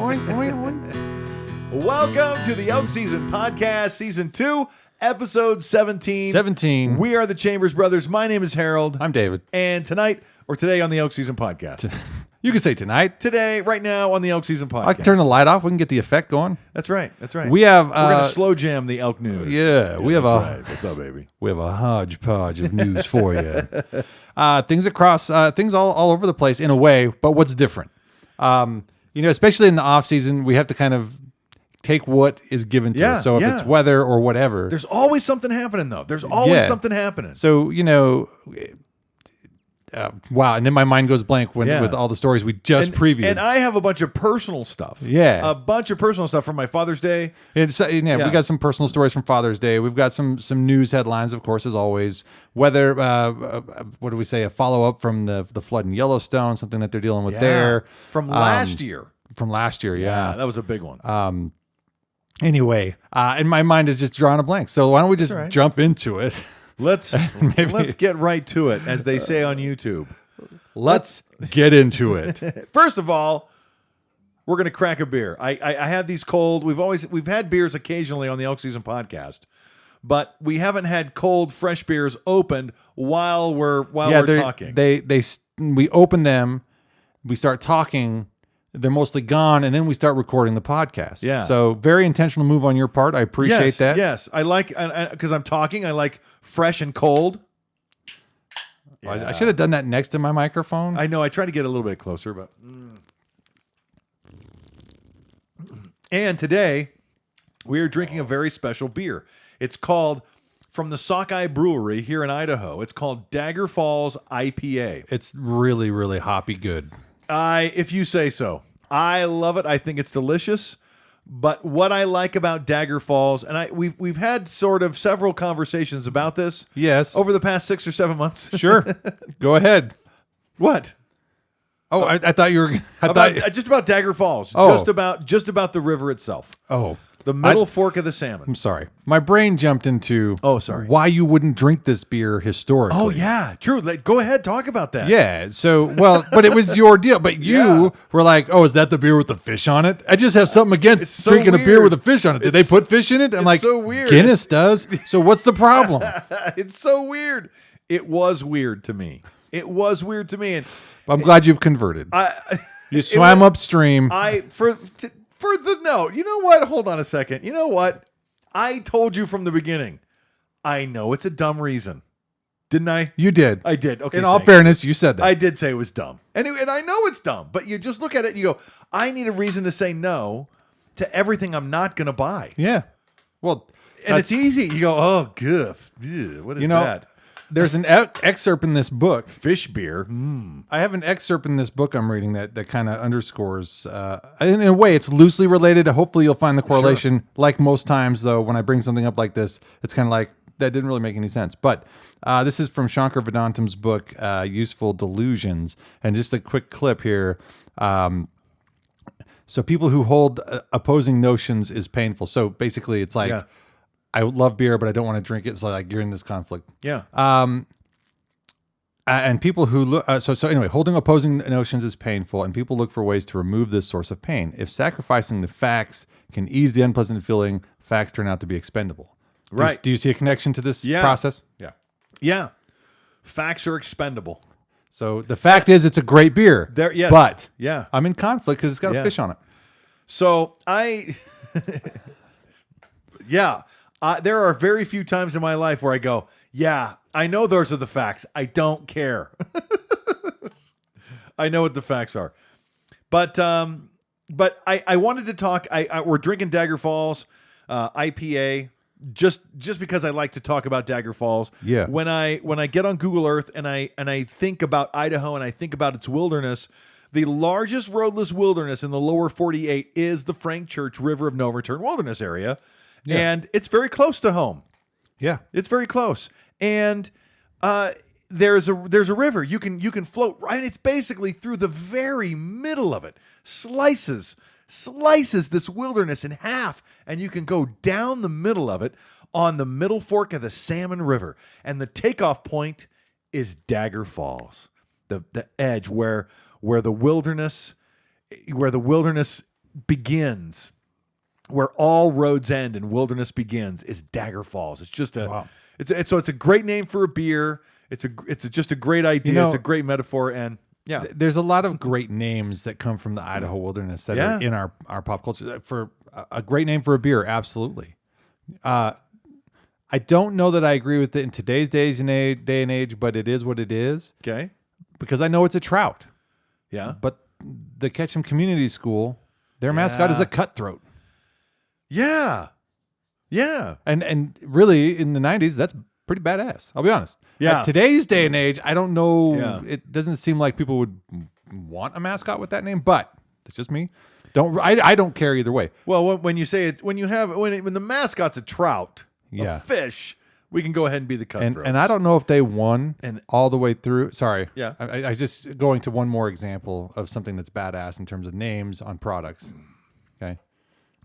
Oink, oink, oink. Welcome to the Elk Season Podcast, Season 2, Episode 17. 17. We are the Chambers Brothers. My name is Harold. I'm David. And today on the Elk Season Podcast. You can say tonight. Today, right now on the Elk Season Podcast. I can turn the light off. We can get the effect going. That's right. We have. We're going to slow jam the Elk news. We have that's right. What's up, baby? We have a hodgepodge of news for you. Things across, things all over the place in a way, but what's different? Especially in the off season, we have to kind of take what is given to us. So if it's weather or whatever, there's always something happening, though. There's always something happening. So wow, and then my mind goes blank with all the stories we just previewed. And I have a bunch of personal stuff. Yeah. A bunch of personal stuff from my Father's Day. We got some personal stories from Father's Day. We've got some news headlines, of course, as always. Whether, what do we say, a follow-up from the flood in Yellowstone, something that they're dealing with there. From last year. From last year, yeah. That was a big one. Anyway, and my mind is just drawing a blank. So why don't we just jump into it? Let's get right to it, as they say on YouTube. Let's get into it. First of all, we're going to crack a beer. I had these cold. We've had beers occasionally on the Elk Season Podcast, but we haven't had cold, fresh beers opened while we're talking. We open them, we start talking. They're mostly gone, and then we start recording the podcast. Yeah. So very intentional move on your part. I appreciate that. Yes, I like, because I'm talking, I like fresh and cold. I should have done that next to my microphone. I know. I tried to get a little bit closer, but. And today, we are drinking a very special beer. It's called, from the Sockeye Brewery here in Idaho, it's called Dagger Falls IPA. It's really, really hoppy good. If you say so. I love it. I think it's delicious. But what I like about Dagger Falls, and we've had sort of several conversations about this. Yes. Over the past 6 or 7 months. Sure. Go ahead. What? Oh, I thought you were just about Dagger Falls. Oh. Just about the river itself. Oh. The middle fork of the salmon. I'm sorry. My brain jumped into why you wouldn't drink this beer historically. Oh, yeah. True. Go ahead. Talk about that. Yeah. So, but it was your deal. But you were like, oh, is that the beer with the fish on it? I just have something against drinking a beer with a fish on it. Did they put fish in it? I'm like, so weird. Guinness does. So what's the problem? It's so weird. It was weird to me. And I'm glad you've converted. You swam upstream. For the note, you know what? Hold on a second. You know what? I told you from the beginning. I know it's a dumb reason. Didn't I? You did. I did. Okay. In all fairness, you said that. I did say it was dumb. And I know it's dumb, but you just look at it and you go, I need a reason to say no to everything I'm not going to buy. Yeah. Well, and it's easy. You go, oh, goof. Ew, what is that? There's an excerpt in this book. Fish beer. I have an excerpt in this book I'm reading that kind of underscores, in a way, it's loosely related. Hopefully you'll find the correlation. Sure. Like most times, though, when I bring something up like this, it's kind of like, that didn't really make any sense. But this is from Shankar Vedantam's book, Useful Delusions. And just a quick clip here. So people who hold opposing notions is painful. So basically it's like... Yeah. I love beer, but I don't want to drink it. So like you're in this conflict. Yeah. And people who look, so anyway, holding opposing notions is painful, and people look for ways to remove this source of pain. If sacrificing the facts can ease the unpleasant feeling, facts turn out to be expendable. Right. Do you see a connection to this process? Yeah. Yeah. Facts are expendable. So the fact is, it's a great beer. Yes. But I'm in conflict because it's got a fish on it. So there are very few times in my life where I go, yeah, I know those are the facts. I don't care. I know what the facts are. But I wanted to talk. We're drinking Dagger Falls IPA just because I like to talk about Dagger Falls. Yeah. When I get on Google Earth and I think about Idaho and I think about its wilderness, the largest roadless wilderness in the lower 48 is the Frank Church River of No Return Wilderness area. Yeah. And it's very close to home. Yeah. It's very close. And there's a river. You can float right. It's basically through the very middle of it. Slices this wilderness in half, and you can go down the middle of it on the middle fork of the Salmon River. And the takeoff point is Dagger Falls. The edge where the wilderness begins, where all roads end and wilderness begins, is Dagger Falls. It's just a, Wow. it's a great name for a beer. It's just a great idea. You know, it's a great metaphor, and yeah, There's a lot of great names that come from the Idaho wilderness that Yeah. are in our pop culture. For a great name for a beer, absolutely. I don't know that I agree with it in today's day and age, but it is what it is okay, because I know it's a trout. yeah, But the Ketchum Community School, their mascot is Yeah. a cutthroat. yeah, yeah. And really in the 90s, that's pretty badass. I'll be honest. Yeah. At today's day and age, I don't know. Yeah. It doesn't seem like people would want a mascot with that name, but it's just me. I don't care either way. Well, when you say it, when the mascot's a trout, Yeah. a fish, we can go ahead and be the cutthroats. And I don't know if they won And- all the way through. Sorry. Yeah. I just going to one more example of something that's badass in terms of names on products. Okay.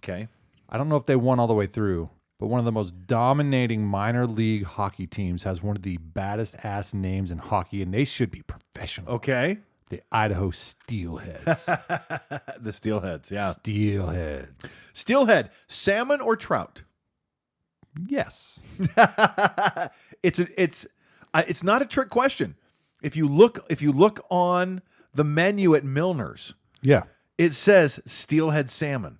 Okay. I don't know if they won all the way through, but one of the most dominating minor league hockey teams has one of the baddest ass names in hockey, and they should be professional. Okay. The Idaho Steelheads. The Steelheads. Yeah. Steelheads. Steelhead, salmon or trout? Yes. It's not a trick question. If you look on the menu at Milner's, Yeah. it says steelhead salmon.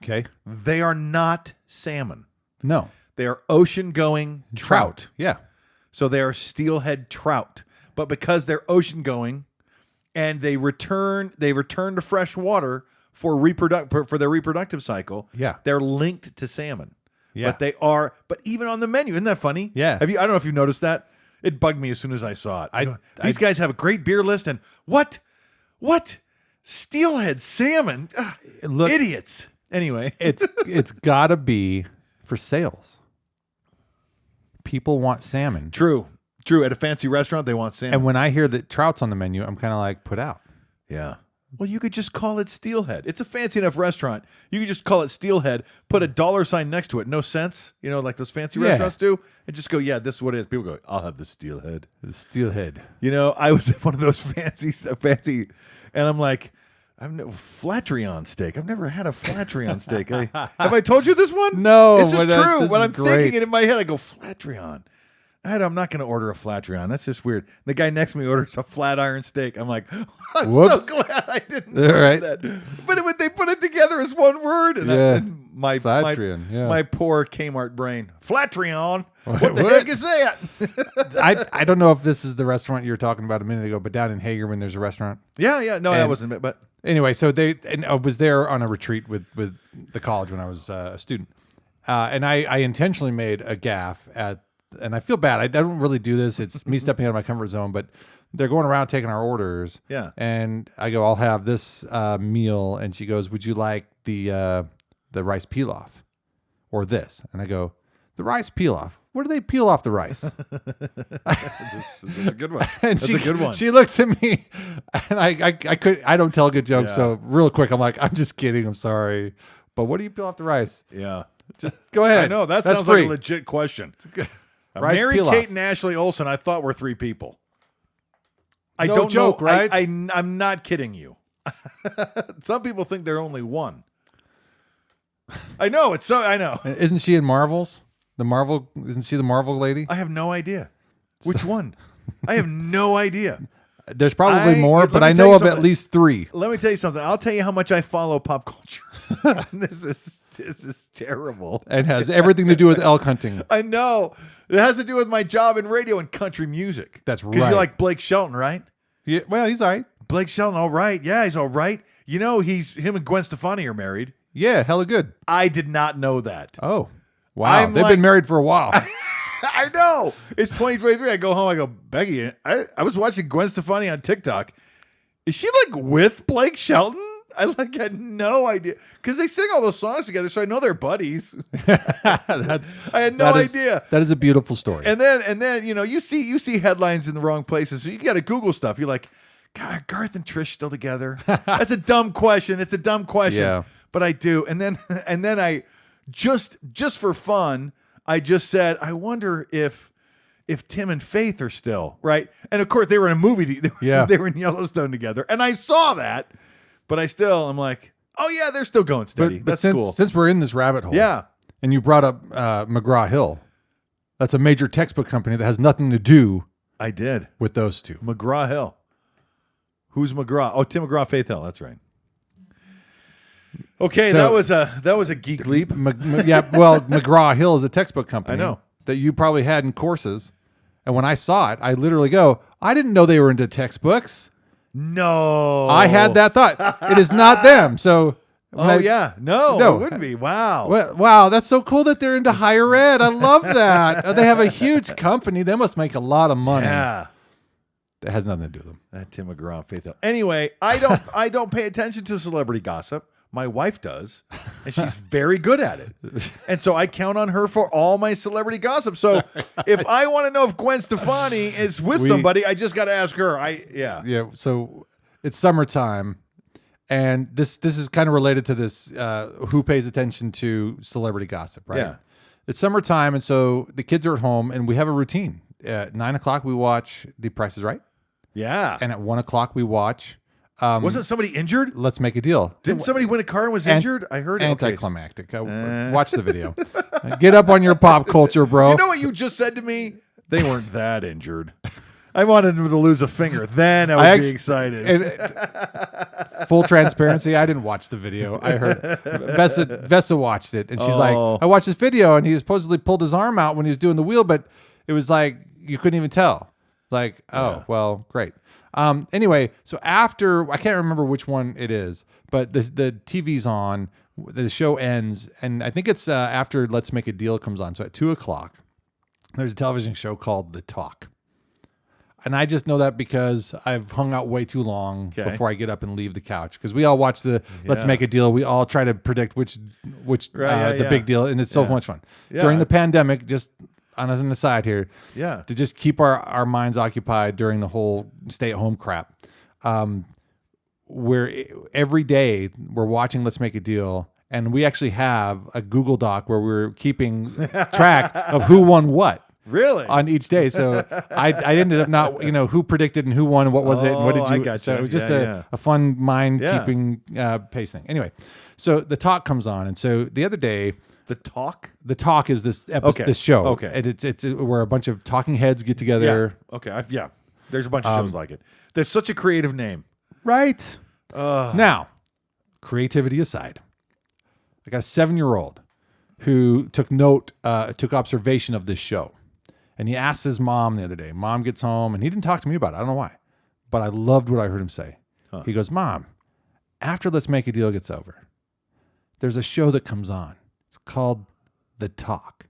Okay. They are not salmon. No. They are ocean-going trout. Yeah. So they are steelhead trout. But because they're ocean-going and they return to fresh water for their reproductive cycle, Yeah. they're linked to salmon. Yeah. But even on the menu, isn't that funny? Yeah. I don't know if you noticed that. It bugged me as soon as I saw it. I- These guys have a great beer list, and what? Steelhead salmon? Ugh, Look- idiots. Anyway, It's gotta be for sales. People want salmon. true. At a fancy restaurant, they want salmon. And when I hear that trout's on the menu, I'm kind of like, put out. Yeah. Well, you could just call it Steelhead. It's a fancy enough restaurant. You could just call it Steelhead, put a dollar sign next to it. No sense, like those fancy Yeah. restaurants do, and just go, yeah, this is what it is. People go, I'll have the Steelhead. The steelhead. I was at one of those fancy, and I'm like, Flatrion steak. I've never had a Flatrion steak. Have I told you this one? No, This is but that's- true. this When is I'm great. thinking it in my head, I go, Flatrion. I'm not going to order a Flatrion. That's just weird. The guy next to me orders a flat iron steak. I'm like, I'm Whoops. so glad I didn't All order right. that. But they put it together as one word. And, Yeah. and my Flatrion, yeah. my poor Kmart brain. Flatrion? What the What? heck is that? I don't know if this is the restaurant you were talking about a minute ago, but down in Hagerman, there's a restaurant. Yeah. No, that And- wasn't it. But Anyway, so I was there on a retreat with the college when I was a student, and I intentionally made a gaffe and I feel bad. I don't really do this. It's me stepping out of my comfort zone, but they're going around taking our orders. Yeah. And I go, I'll have this meal, and she goes, would you like the rice pilaf or this? And I go, the rice pilaf. Where do they peel off the rice? that's a good one. And That's a good one. She looks at me, and I don't tell good jokes. Yeah. So real quick, I'm like, I'm just kidding. I'm sorry, but what do you peel off the rice? Yeah. Just go ahead. I know. That That's sounds free. like a legit question. Rice Mary pilaf. Kate and Ashley Olsen, I thought were three people. I No don't joke, know. right? I'm not kidding you. Some people think they're only one. I know. I know. Isn't she in Marvels? Isn't she the Marvel lady? I have no idea. Which one? I have no idea. There's probably more, let but me I tell know you of at something. least 3. Let me tell you something. I'll tell you how much I follow pop culture. This is terrible. And has everything to do with elk hunting. I know. It has to do with my job in radio and country music. That's Because right. you like Blake Shelton, right? Yeah, well, he's all right. Blake Shelton, all right. Yeah, he's all right. Him and Gwen Stefani are married. Yeah, hella good. I did not know that. Oh, wow. I'm They've like- been married for a while. I know. It's 2023. I go home. I go, Becky, I was watching Gwen Stefani on TikTok. Is she like with Blake Shelton? I had no idea because they sing all those songs together, so I know they're buddies. That's I had no that is- idea. That is a beautiful story. And then you see headlines in the wrong places, so you got to Google stuff. You're like, God, are Garth and Trish still together? That's a dumb question. It's a dumb question. Yeah. But I do. And then I just for fun, I just said, I wonder if Tim and Faith are still right. And of course, they were in a movie. Yeah. They were in Yellowstone together, and I saw that. But I'm like, Oh yeah, they're still going steady. But That's since cool. since we're in this rabbit hole, Yeah. and you brought up McGraw Hill, that's a major textbook company that has nothing to do I did. with those two. McGraw Hill. Who's McGraw? Oh, Tim McGraw, Faith Hill. That's right. Okay, So- that was a geek leap. Yeah, well, McGraw Hill is a textbook company. I know. That you probably had in courses. And when I saw it, I literally go, I didn't know they were into textbooks. No, I had that thought. It is not them. So, when Oh I- yeah, no, No. it wouldn't be. Wow. Well, wow, that's so cool that they're into higher ed. I love that. They have a huge company. They must make a lot of money. Yeah, That has nothing to do with them. that Tim McGraw, Faith Hill. Anyway, I don't pay attention to celebrity gossip. My wife does, and she's very good at it. And so I count on her for all my celebrity gossip. So if I want to know if Gwen Stefani is with somebody, I just got to ask her. Yeah. So it's summertime, and this is kind of related to this. Who pays attention to celebrity gossip, right? Yeah. It's summertime, and so the kids are at home, and we have a routine. At 9 o'clock, we watch The Price is Right, Yeah. and at 1 o'clock, we watch Wasn't somebody injured? Let's Make a Deal. Didn't somebody win a car and was injured? I heard it. Okay. Anticlimactic. Watch the video. Get up on your pop culture, bro. You know what you just said to me? They weren't that injured. I wanted them to lose a finger. Then I would be excited. Full transparency, I didn't watch the video. I heard Vessa watched it, and she's like, I watched this video, and he supposedly pulled his arm out when he was doing the wheel, but it was like you couldn't even tell. Like, oh, well, great. Anyway, so after, I can't remember which one it is, but the TV's on, the show ends, and I think it's after Let's Make a Deal comes on. So at 2 o'clock, there's a television show called The Talk. And I just know that because I've hung out way too long before I get up and leave the couch. Because we all watch the Let's Make a Deal. We all try to predict which the big deal, and it's so much fun. Yeah. During the pandemic, just on as an aside here, Yeah. to just keep our minds occupied during the whole stay-at-home crap. Where every day we're watching Let's Make a Deal, and we actually have a Google Doc where we're keeping track of who won what. Really? On each day. So I ended up not, who predicted and who won and what was it and what did I you. gotcha. So it was just Yeah, a fun mind keeping pace thing. Anyway, so The Talk comes on. And so the other day, The Talk? The Talk is this episode, this show. Okay. And it's where a bunch of talking heads get together. Yeah. Okay. There's a bunch of shows like it. There's such a creative name. Right. Now, creativity aside, I got a 7-year-old who took observation of this show. And he asked his mom the other day. Mom gets home, and he didn't talk to me about it. I don't know why. But I loved what I heard him say. He goes, Mom, after Let's Make a Deal gets over, there's a show that comes on. It's called The Talk.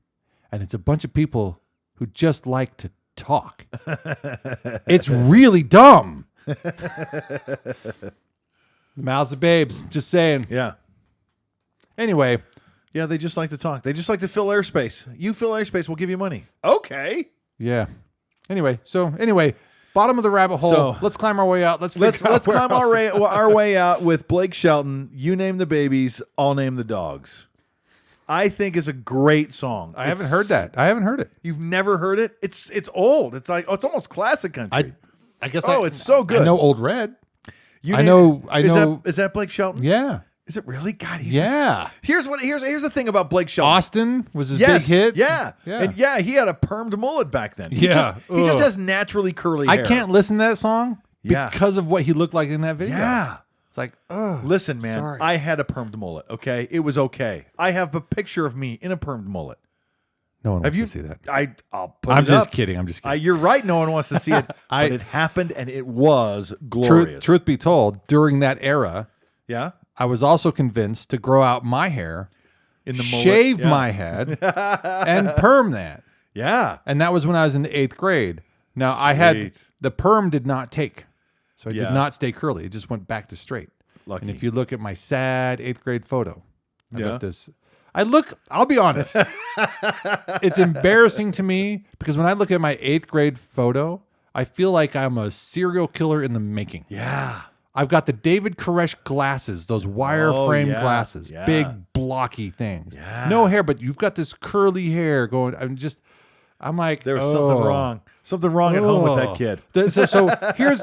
And it's a bunch of people who just like to talk. It's really dumb. Mouths of babes. Just saying. Yeah. Anyway. Yeah, they just like to talk. They just like to fill airspace. You fill airspace, we'll give you money. Okay. Yeah. Anyway, bottom of the rabbit hole. So, let's climb our way out. Let's climb our way out with Blake Shelton. You name the babies, I'll name the dogs. I think is a great song. I haven't heard that. I haven't heard it. You've never heard it? It's old. It's like it's almost classic country. I guess. It's so good. I know Old Red. I know. Is that Blake Shelton? Yeah. Is it really? God, Here's the thing about Blake Shelton. Austin was his big hit. Yeah. Yeah. And he had a permed mullet back then. He Yeah. just has naturally curly hair. I can't listen to that song Yeah. because of what he looked like in that video. Yeah. It's like, oh. Listen, man, sorry. I had a permed mullet, okay? It was okay. I have a picture of me in a permed mullet. No one wants you to see that. I'll put I'm it just up. kidding. I'm just kidding. You're right. No one wants to see it, but it happened, and it was glorious. Truth be told, during that era, Yeah. I was also convinced to grow out my hair, In the mullet. shave Yeah. my head, and perm that. Yeah. And that was when I was in the 8th grade. Now I had Sweet. the perm did not take, so it Yeah. did not stay curly. It just went back to straight. Lucky. And if you look at my sad 8th grade photo, I Yeah. got this. I'll be honest. It's embarrassing to me because when I look at my 8th grade photo, I feel like I'm a serial killer in the making. Yeah. I've got the David Koresh glasses, those wireframe yeah. glasses, Yeah. big blocky things. Yeah. No hair, but you've got this curly hair going. I'm like, There was something wrong. Something wrong at home with that kid. So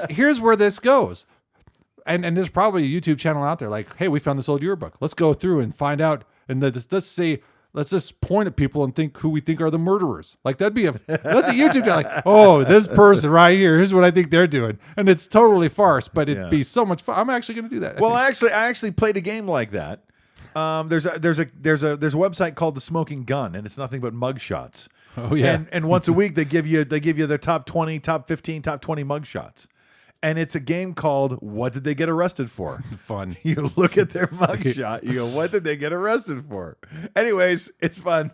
here's where this goes. and there's probably a YouTube channel out there like, hey, we found this old yearbook. Let's go through and find out. And let's just point at people and think who we think are the murderers. Like that's a YouTube channel. Like, oh, this person right here, here's what I think they're doing, and it's totally farce, but it'd be so much fun. I'm actually going to do that. Well, I actually played a game like that. There's a website called The Smoking Gun, and it's nothing but mugshots. Oh yeah, and once a week they give you their top 20, top 15, top 20 mugshots. And it's a game called What Did They Get Arrested For? Fun. You look at their mugshot, you go, what did they get arrested for? Anyways, it's fun.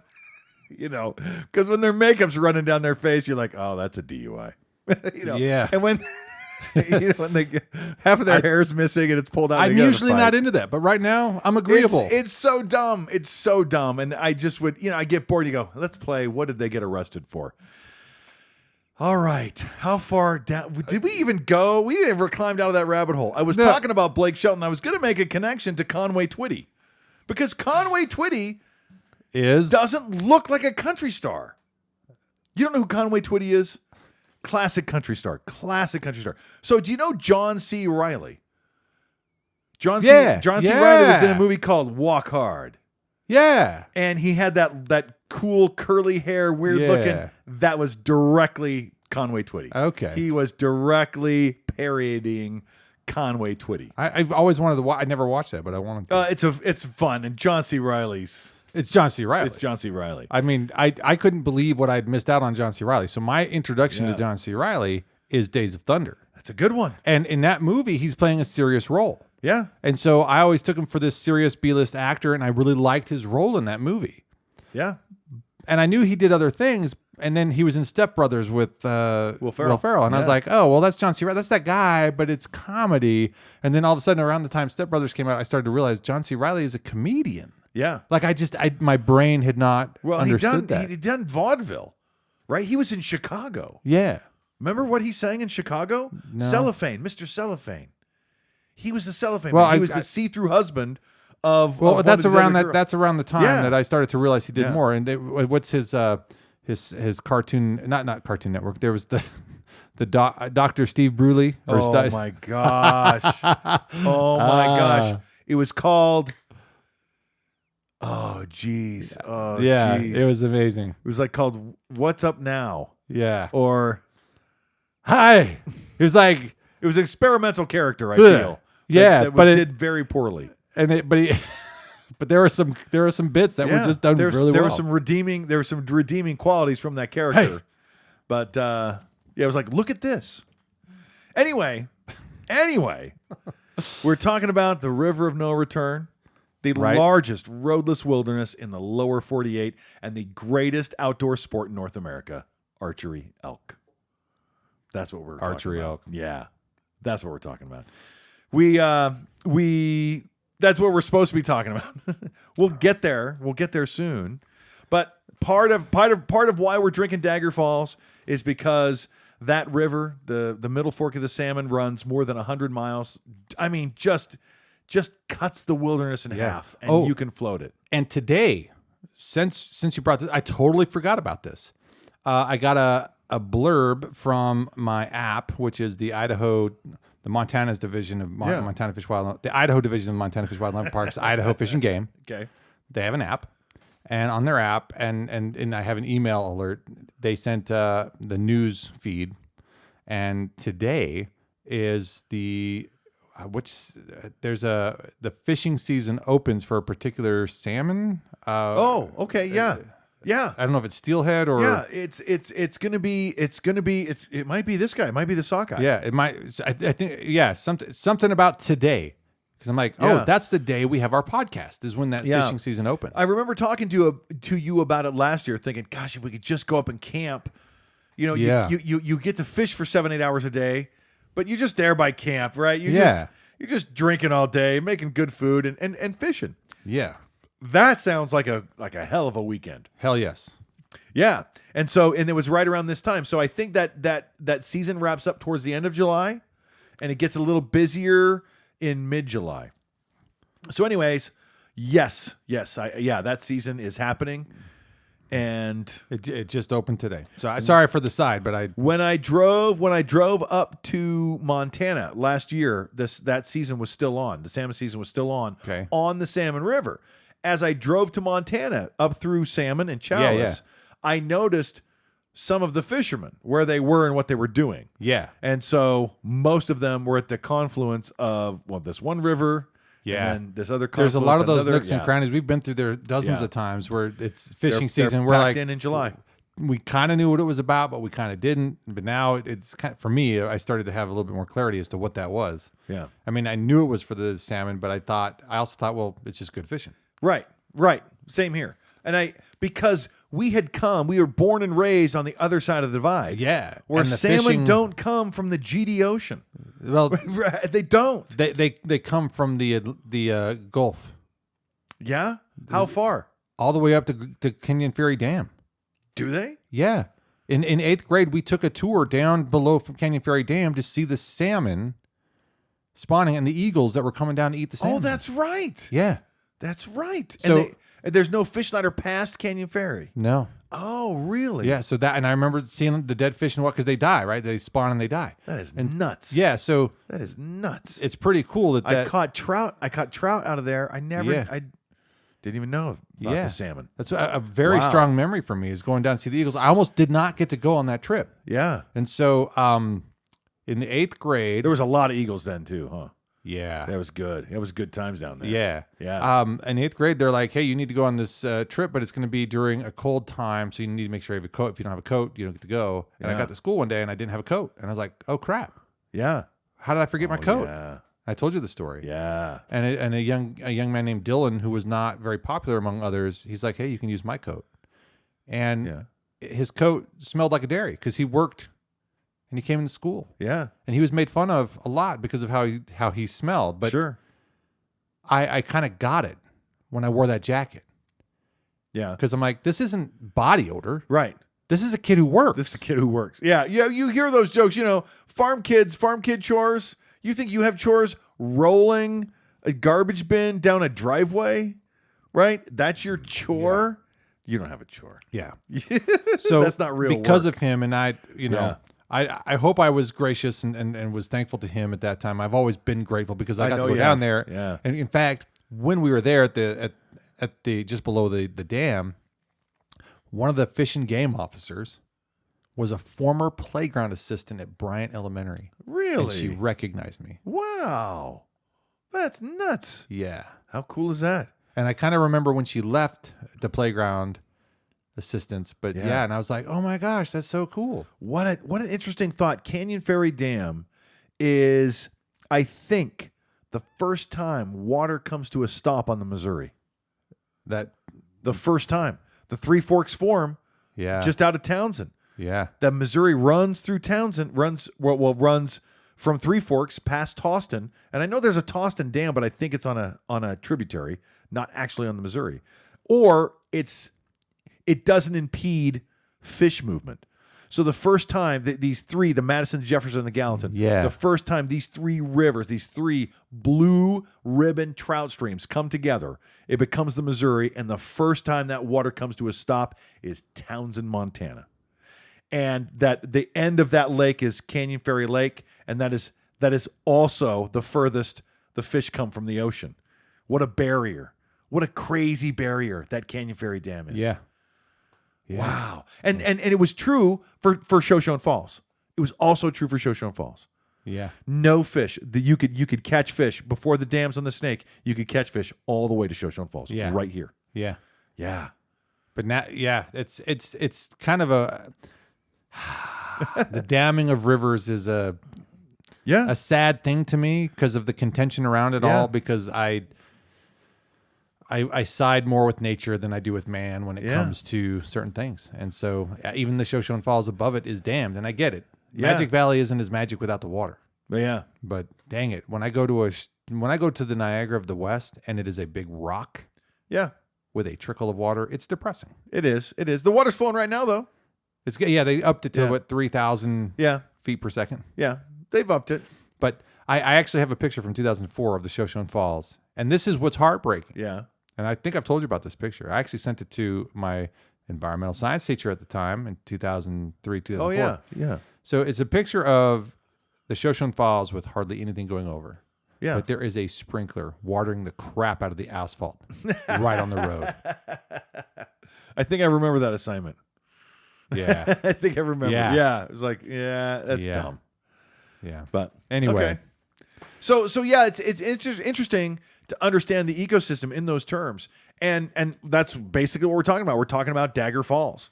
Because when their makeup's running down their face, you're like, oh, that's a DUI. Yeah. And when when they get, half of their hair's missing and it's pulled out. I'm usually not into that, but right now I'm agreeable. It's so dumb. It's so dumb. And I just would, I get bored. You go, let's play. What did they get arrested for? All right. How far down did we even go? We never climbed out of that rabbit hole. I was talking about Blake Shelton. I was going to make a connection to Conway Twitty because Conway Twitty doesn't look like a country star. You don't know who Conway Twitty is? Classic country star. So do you know John C. Reilly? John C. Reilly was in a movie called Walk Hard. Yeah. And he had that cool curly hair, weird looking. That was directly Conway Twitty. Okay. He was directly parodying Conway Twitty. I've always wanted to watch. I never watched that, but I wanted to. It's fun. And John C. Reilly's. It's John C. Reilly. It's John C. Reilly. I mean, I couldn't believe what I'd missed out on John C. Reilly. So my introduction to John C. Reilly is Days of Thunder. That's a good one. And in that movie, he's playing a serious role. Yeah. And so I always took him for this serious B-list actor, and I really liked his role in that movie. Yeah. And I knew he did other things, and then he was in Step Brothers with Will Ferrell. And I was like, oh, well, that's John C. Reilly. That's that guy, but it's comedy. And then all of a sudden, around the time Step Brothers came out, I started to realize John C. Reilly is a comedian. Yeah. Like my brain had not understood that. He'd done vaudeville, right? He was in Chicago. Yeah. Remember what he sang in Chicago? No. Cellophane, Mr. Cellophane. He was the cellophane Well, man. He was the see-through husband of. Well, of that's one of around his other that. girls. That's around the time that I started to realize he did Yeah. more. And what's his cartoon? Not Cartoon Network. There was the Dr. Steve Bruley. Oh my gosh! Oh my gosh! It was called. Oh geez! Oh yeah, geez. it was amazing. It was like called "What's Up Now?" Yeah. Or Hi. It was like it was an experimental character. I Ugh. feel. Yeah, that but it did very poorly. But there were some bits that were just done really well. There were some redeeming qualities from that character. Hey. But it was like, look at this. Anyway, we're talking about the River of No Return, the largest roadless wilderness in the lower 48 and the greatest outdoor sport in North America, archery elk. That's what we're Archery talking about. elk. Yeah. That's what we're talking about. That's what we're supposed to be talking about. We'll get there. We'll get there soon. But part of why we're drinking Dagger Falls is because that river, the Middle Fork of the Salmon, runs more than 100 miles. I mean, just cuts the wilderness in half, and you can float it. And today, since you brought this, I totally forgot about this. I got a blurb from my app, which is the Montana's division of Montana Fish Wildlife, the Idaho division of Montana Fish Wildlife Parks, Idaho Fish and Game. Okay. They have an app, and on their app, and I have an email alert. They sent the news feed, and today is the the fishing season opens for a particular salmon. Okay, yeah. Yeah. I don't know if it's steelhead or it's gonna be it might be this guy, it might be the sockeye. Yeah, it might. I think something about today, because I'm like, that's the day we have our podcast is when that fishing season opens. I remember talking to you about it last year, thinking, gosh, if we could just go up and camp, you get to fish for 7-8 hours a day, but you're just there by camp, right? You're just drinking all day, making good food and fishing. Yeah. That sounds like a hell of a weekend. Hell yes. Yeah. And it was right around this time. So I think that season wraps up towards the end of July and it gets a little busier in mid-July. So anyways, yes, that season is happening. And It just opened today. So sorry for the side, but when I drove up to Montana last year, that season was still on. The salmon season was still on Okay. on the Salmon River. As I drove to Montana up through Salmon and Chalice, Yeah. I noticed some of the fishermen where they were and what they were doing. yeah. And so most of them were at the confluence of this one river, Yeah. and then this other. There's a lot of those another, nooks and crannies. We've been through there dozens Yeah. of times where it's They're- fishing they're season. We're packed like, in July. we kind of knew what it was about, but we kind of didn't. But now it's kind of, for me, I started to have a little bit more clarity as to what that was. Yeah. I mean, I knew it was for the salmon, but I also thought, well, it's just good fishing. Right. Same here. And because we were born and raised on the other side of the divide. Yeah. Where And the salmon fishing- don't come from the GD Ocean. Well, They don't. they come from the Gulf Yeah? How far? all the way up to Canyon Ferry Dam. Do they? Yeah. In 8th grade, we took a tour down below from Canyon Ferry Dam to see the salmon spawning and the eagles that were coming down to eat the salmon. Oh, that's right. Yeah. That's right. So- and there's no fish ladder past Canyon Ferry. No. Oh, really? Yeah. So and I remember seeing the dead fish and what, because they die, right? They spawn and they die. That is nuts. Yeah. So That is nuts. it's pretty cool that I caught trout out of there. I Yeah. didn't even know about Yeah. the salmon. that's a very Wow. strong memory for me, is going down to see the eagles. I almost did not get to go on that trip. Yeah. And so in the 8th grade, There was a lot of eagles then too, huh? yeah. That was good. That was good times down there. Yeah. Yeah. In 8th grade, they're like, hey, you need to go on this trip, but it's going to be during a cold time. So you need to make sure you have a coat. If you don't have a coat, you don't get to go. And I Yeah. got to school one day and I didn't have a coat. And I was like, oh, crap. Yeah. How did I forget my coat? Yeah. I told you the story. Yeah. And a young man named Dylan, who was not very popular among others, he's like, hey, you can use my coat. And Yeah. his coat smelled like a dairy because he worked and he came into school. Yeah. And he was made fun of a lot because of how he smelled. But sure. I kind of got it when I wore that jacket. Yeah. Because I'm like, this isn't body odor. Right. This is a kid who works. This is a kid who works. Yeah. Yeah. You hear those jokes, farm kid chores. You think you have chores rolling a garbage bin down a driveway, right? That's your chore. You don't have a chore. Yeah. So That's not real because work. of him, and Yeah. I hope I was gracious and was thankful to him at that time. I've always been grateful because I got know to go you down have. there. Yeah. And in fact, when we were there at the just below the dam, one of the fish and game officers was a former playground assistant at Bryant Elementary. Really? And she recognized me. Wow. That's nuts. Yeah. How cool is that? And I kind of remember when she left the playground assistance, but Yeah. yeah, and I was like, oh my gosh, that's so cool. What an interesting thought. Canyon Ferry Dam is, I think, the first time water comes to a stop on the Missouri. That, The first time. The Three Forks form yeah. just out of Townsend. yeah. The Missouri runs through Townsend, runs from Three Forks past Towston. And I know there's a Towston Dam, but I think it's on a tributary, not actually on the Missouri. Or it doesn't impede fish movement. So the first time these three, the Madison, the Jefferson, and the Gallatin, Yeah. the first time these three rivers, these three blue ribbon trout streams come together, it becomes the Missouri. And the first time that water comes to a stop is Townsend, Montana. And that the end of that lake is Canyon Ferry Lake, and that is also the furthest the fish come from the ocean. What a barrier. What a crazy barrier that Canyon Ferry Dam is. Yeah. Yeah. Wow. And it was true for Shoshone Falls. It was also true for Shoshone Falls. Yeah. No fish. You could catch fish before the dams on the Snake. You could catch fish all the way to Shoshone Falls. Yeah. Right here. Yeah. Yeah. But now, yeah, it's kind of the damming of rivers is a Yeah. sad thing to me because of the contention around it Yeah. all. Because I side more with nature than I do with man when it Yeah. comes to certain things, and so even the Shoshone Falls above it is dammed, and I get it. Yeah. Magic Valley isn't as magic without the water. Yeah. But dang it, when I go to the Niagara of the West and it is a big rock Yeah. with a trickle of water, it's depressing. It is. It is. The water's flowing right now, though. They upped it to Yeah. 3,000 Yeah. feet per second. Yeah. They've upped it. But I actually have a picture from 2004 of the Shoshone Falls, and this is what's heartbreaking. Yeah. And I think I've told you about this picture. I actually sent it to my environmental science teacher at the time in 2003, 2004. Oh yeah, yeah, So it's a picture of the Shoshone Falls with hardly anything going over. yeah. But there is a sprinkler watering the crap out of the asphalt right on the road. I think I remember that assignment. Yeah. I think I remember. Yeah. Yeah, it was like, yeah, that's Yeah. dumb. Yeah. But Anyway. okay. So yeah, it's interesting to understand the ecosystem in those terms, and that's basically what we're talking about. We're talking about Dagger Falls.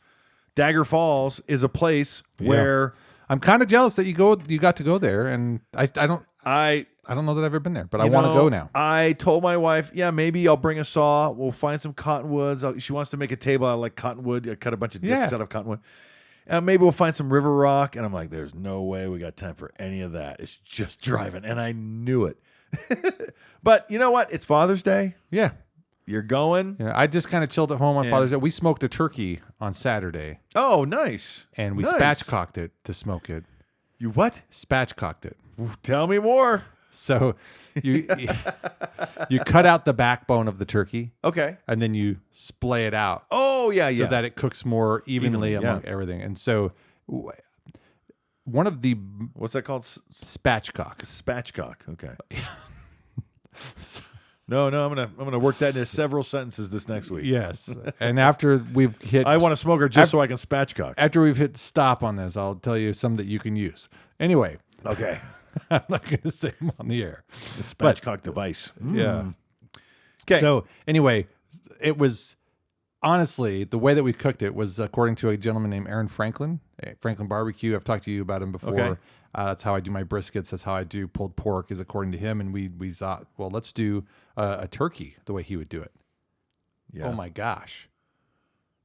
Dagger Falls is a place where I'm kind of jealous that you got to go there, and I don't know that I've ever been there, but I want to go now. I told my wife, yeah, maybe I'll bring a saw. We'll find some cottonwoods. She wants to make a table out of like cottonwood. I cut a bunch of discs out of cottonwood. Maybe we'll find some river rock. And I'm like, there's no way we got time for any of that. It's just driving. And I knew it. But you know what? It's Father's Day. Yeah. You're going. Yeah, I just kind of chilled at home on Father's Day. We smoked a turkey on Saturday, Oh, nice. and we Nice. spatchcocked it to smoke it. You what? Spatchcocked it. Tell me more. So you cut out the backbone of the turkey, Okay. and then you splay it out Oh, yeah, so yeah. that it cooks more evenly Evenly, among everything. And so one of the What's that called? spatchcock. Spatchcock. Okay. No, I'm gonna work that into several sentences this next week. Yes. And after we've hit I want a smoker just so I can spatchcock. after we've hit stop on this, I'll tell you some that you can use. Anyway, Okay. I'm not going to say them on the air. The spatchcock device. Yeah. Okay. So anyway, it was honestly the way that we cooked it was according to a gentleman named Aaron Franklin, Franklin Barbecue. I've talked to you about him before. Okay. That's how I do my briskets. That's how I do pulled pork, is according to him. And we thought, well, let's do a turkey the way he would do it. Yeah. Oh my gosh!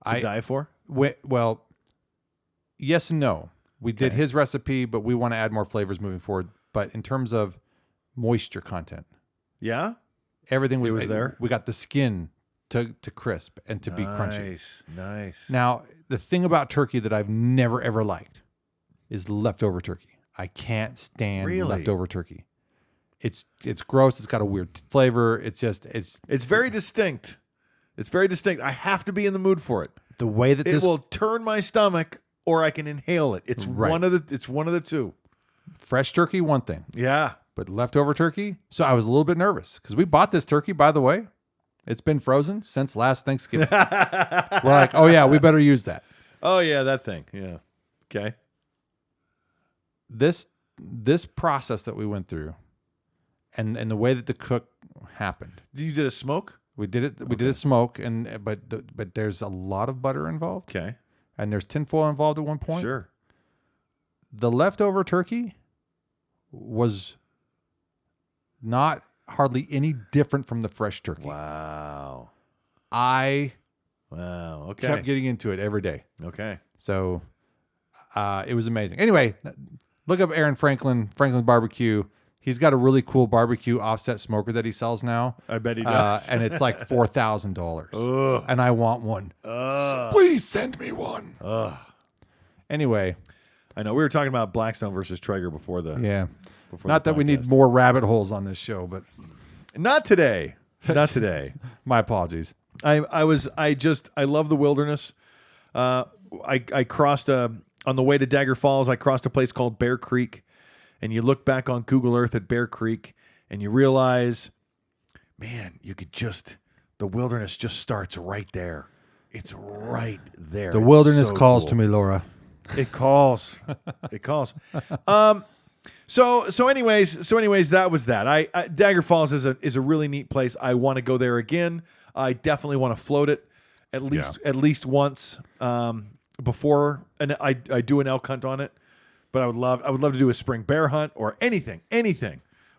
To die for? Well, yes and no. We did his recipe, but we want to add more flavors moving forward. But in terms of moisture content, Yeah. everything was there? We got the skin to crisp and to be crunchy. Nice. Now, the thing about turkey that I've never ever liked is leftover turkey. I can't stand Really? leftover turkey. It's gross. It's got a weird flavor. It's very distinct. It's very distinct. I have to be in the mood for it. the way that It this will turn my stomach, or I can inhale it. It's Right. one of the two. fresh turkey, one thing, Yeah. but leftover turkey. So I was a little bit nervous because we bought this turkey, by the way. It's been frozen since last Thanksgiving. We're like, oh yeah, we better use that. Oh yeah, that thing. Yeah. Okay. This process that we went through, and the way that the cook happened. You did a smoke? We did it. We did it smoke, but there's a lot of butter involved, Okay. and there's tinfoil involved at one point. Sure. The leftover turkey was not hardly any different from the fresh turkey. Wow. I Wow. Okay. kept getting into it every day, Okay. so it was amazing. Anyway, look up Aaron Franklin Barbecue. He's got a really cool barbecue offset smoker that he sells now. I bet he does. And it's like $4,000. Ugh. And I want one. So please send me one. Ugh. Anyway, I know we were talking about Blackstone versus Traeger before the. yeah. Before Not the that we need podcast. more rabbit holes on this show, but Not today. Not today. my apologies. I love the wilderness. I crossed on the way to Dagger Falls. I crossed a place called Bear Creek, and you look back on Google Earth at Bear Creek, and you realize, man, the wilderness just starts right there. It's right there. The It's wilderness so calls cool. to me, Laura. It calls. It calls. So anyways, that was that. I Dagger Falls is a really neat place. I want to go there again. I definitely want to float it at least once before, and I do an elk hunt on it. But I would love to do a spring bear hunt or anything.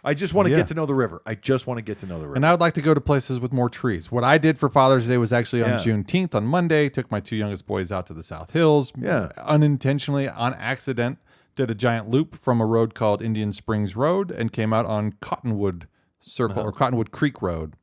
I just want to Yeah. get to know the river. And I would like to go to places with more trees. What I did for Father's Day was actually on Yeah. Juneteenth, on Monday, took my two youngest boys out to the South Hills. Yeah. Unintentionally, on accident, did a giant loop from a road called Indian Springs Road and came out on Cottonwood Circle or Cottonwood Creek Road.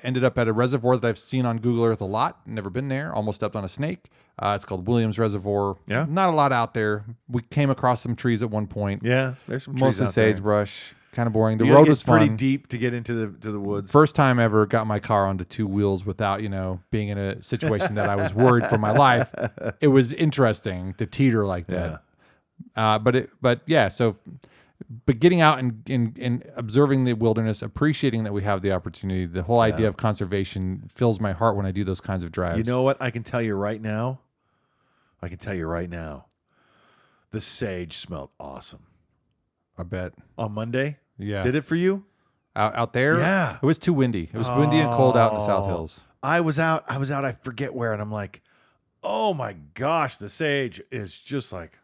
Ended up at a reservoir that I've seen on Google Earth a lot. Never been there. Almost stepped on a snake. It's called Williams Reservoir. Yeah. Not a lot out there. We came across some trees at one point. Yeah, there's some trees Mostly out there. sagebrush. kind of boring. The You gotta road get was pretty fun. deep to get into the woods. First time ever got my car onto two wheels without, being in a situation that I was worried for my life. It was interesting to teeter like that. But getting out and observing the wilderness, appreciating that we have the opportunity, the whole idea of conservation fills my heart when I do those kinds of drives. You know what? I can tell you right now. The sage smelled awesome. I bet. On Monday? Yeah. Did it for you? Out there? Yeah. It was too windy. It was windy and cold out in the South Hills. I was out, I forget where, and I'm like, oh my gosh, the sage is just like,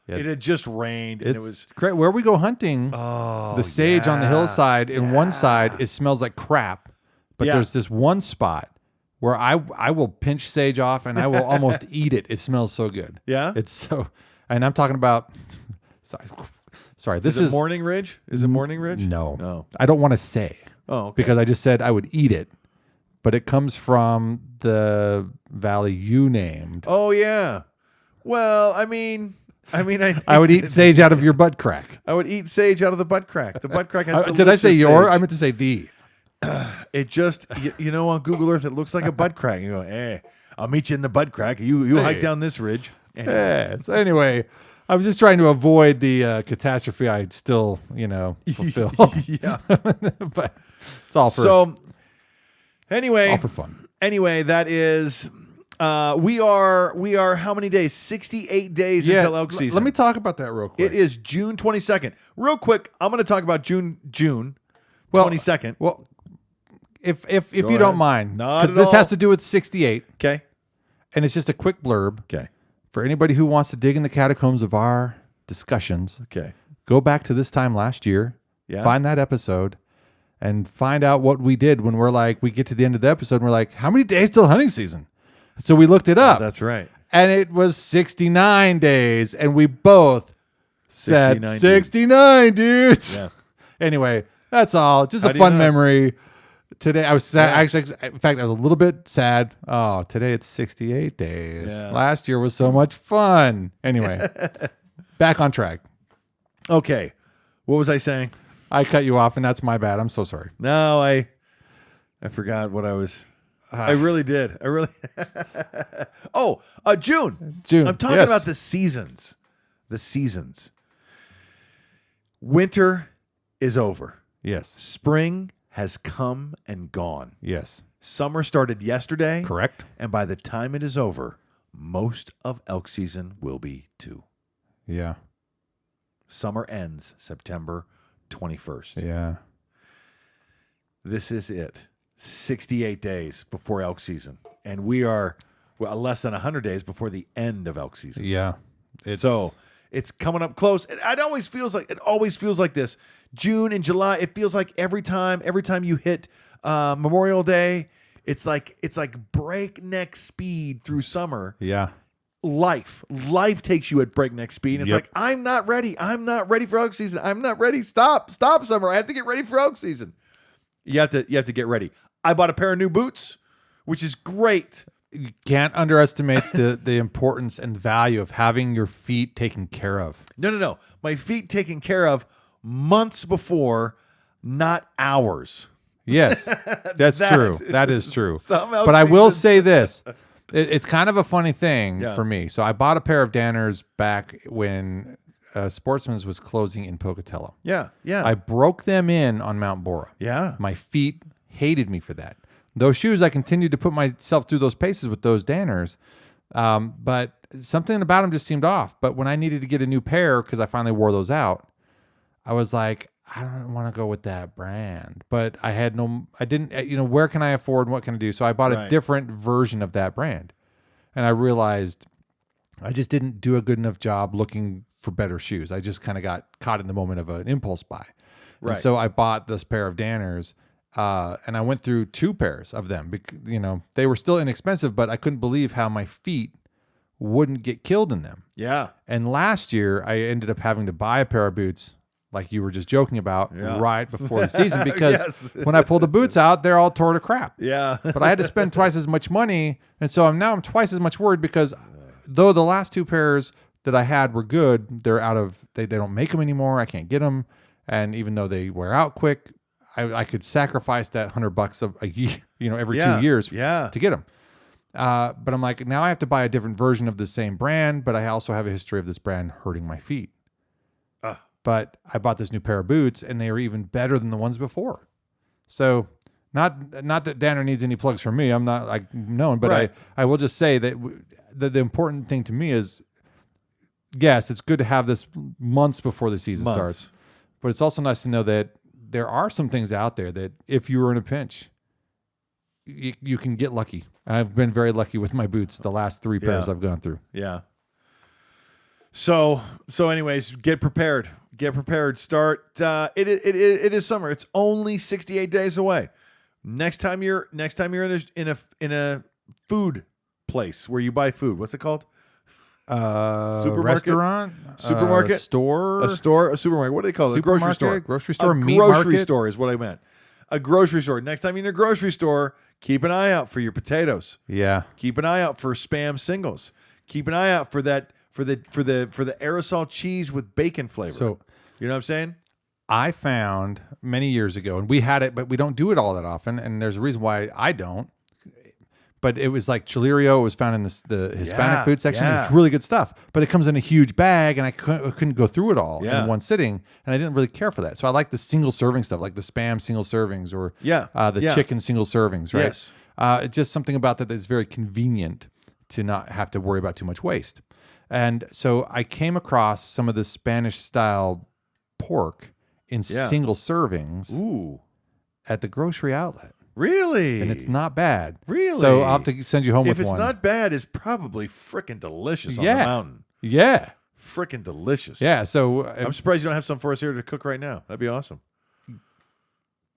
it had just rained, and it was great. Where we go hunting, the sage on the hillside, in one side, it smells like crap. But there's this one spot where I will pinch sage off and I will almost eat it. It smells so good. Yeah? It's so, and I'm talking about, sorry, this is it Morning Ridge? Is it Morning Ridge? No. I don't want to say. Oh, okay. Because I just said I would eat it. But it comes from the valley you named. Oh, yeah. Well, I mean, I would eat sage out of your butt crack. I would eat sage out of the butt crack. The butt crack has Did I say your? sage. I meant to say the. It just, on Google Earth, it looks like a butt crack. You go, hey, I'll meet you in the butt crack. You hike down this ridge. Anyway. Yeah. So anyway, I was just trying to avoid the catastrophe I still, fulfill. Yeah. But it's all for anyway, all for fun. Anyway, that is we are how many days? 68 days until elk season. Let me talk about that real quick. It is June 22nd. Real quick, I'm going to talk about June 22nd. Well, if you don't mind, Not because at this all. has to do with 68, Okay. and it's just a quick blurb Okay. for anybody who wants to dig in the catacombs of our discussions. Okay. Go back to this time last year, find that episode, and find out what we did when we get to the end of the episode and we're like, how many days till hunting season? So we looked it up. That's right. And it was 69 days, and we both said 69 dudes. Yeah. Anyway, that's all. Just How a do you fun know? memory. Today I was sad. Actually, in fact, I was a little bit sad. Oh, today it's 68 days. Yeah. Last year was so much fun. Anyway, back on track. Okay. What was I saying? I cut you off, and that's my bad. I'm so sorry. No, I forgot what I was. I really did. I really. June. June. I'm talking about the seasons. The seasons. Winter is over. Yes. Spring has come and gone. Yes. Summer started yesterday. Correct. And by the time it is over, most of elk season will be too. Yeah. Summer ends September 21st. Yeah. This is it. 68 days before elk season. And we are less than 100 days before the end of elk season. Yeah. So it's coming up close. It always feels like this. June and July, it feels like every time you hit Memorial Day, it's like breakneck speed through summer. Yeah. Life takes you at breakneck speed. And it's like, I'm not ready for elk season. I'm not ready. Stop summer. I have to get ready for elk season. You have to get ready. I bought a pair of new boots, which is great. You can't underestimate the importance and value of having your feet taken care of. No. My feet taken care of months before, not hours. Yes, that's true. That is true. But I will say this. It's kind of a funny thing Yeah. for me. So I bought a pair of Danners back when Sportsman's was closing in Pocatello. Yeah. I broke them in on Mount Bora. Yeah. My feet hated me for that. Those shoes, I continued to put myself through those paces with those Danners, but something about them just seemed off. But when I needed to get a new pair, because I finally wore those out, I was like, I don't want to go with that brand. But I didn't, where can I afford and what can I do? So I bought a different version of that brand. And I realized I just didn't do a good enough job looking for better shoes. I just kind of got caught in the moment of an impulse buy. Right. And so I bought this pair of Danners, and I went through two pairs of them. They were still inexpensive, but I couldn't believe how my feet wouldn't get killed in them. Yeah. And last year, I ended up having to buy a pair of boots, like you were just joking about, right before the season, because when I pulled the boots out, they're all tore to crap. Yeah. But I had to spend twice as much money, and so I'm twice as much worried because though the last two pairs that I had were good, they're out of they don't make them anymore. I can't get them, And even though they wear out quick, I could sacrifice that $100 a year, every Yeah. 2 years Yeah. to get them. But I'm like, now I have to buy a different version of the same brand, but I also have a history of this brand hurting my feet. Ah. But I bought this new pair of boots, and they are even better than the ones before. So not that Danner needs any plugs from me. I'm not like known, but Right. I will just say that the important thing to me is, yes, it's good to have this months before the season starts, but it's also nice to know that there are some things out there that if you were in a pinch, you can get lucky. I've been very lucky with my boots the last 3 pairs Yeah. I've gone through. Yeah. So anyways, get prepared. Get prepared. Start. It is summer. It's only 68 days away. Next time you're in a food place where you buy food, what's it called? Supermarket? Restaurant, Supermarket? store, A store, a supermarket. What do they call it? A grocery store. grocery store, A meat grocery market. store is what I meant. A grocery store. Next time you're in a grocery store, keep an eye out for your potatoes. Yeah. Keep an eye out for Spam singles. Keep an eye out for that for the aerosol cheese with bacon flavor. So you know what I'm saying? I found many years ago, and we had it, but we don't do it all that often. And there's a reason why I don't. But it was like Chilerio was found in the Hispanic Yeah, food section. yeah. It's really good stuff, but it comes in a huge bag, and I couldn't go through it all Yeah. in one sitting, and I didn't really care for that. So I like the single serving stuff, like the Spam single servings or Yeah, the yeah. chicken single servings, right? Yes. It's just something about that that's very convenient to not have to worry about too much waste. And so I came across some of the Spanish style pork in Yeah. single servings Ooh, at the grocery outlet. really? And it's not bad. Really? So I'll have to send you home If with it's one. not bad, it's probably freaking delicious on Yeah. the mountain. Yeah. Freaking delicious. Yeah. So I'm surprised you don't have some for us here to cook right now. That'd be awesome.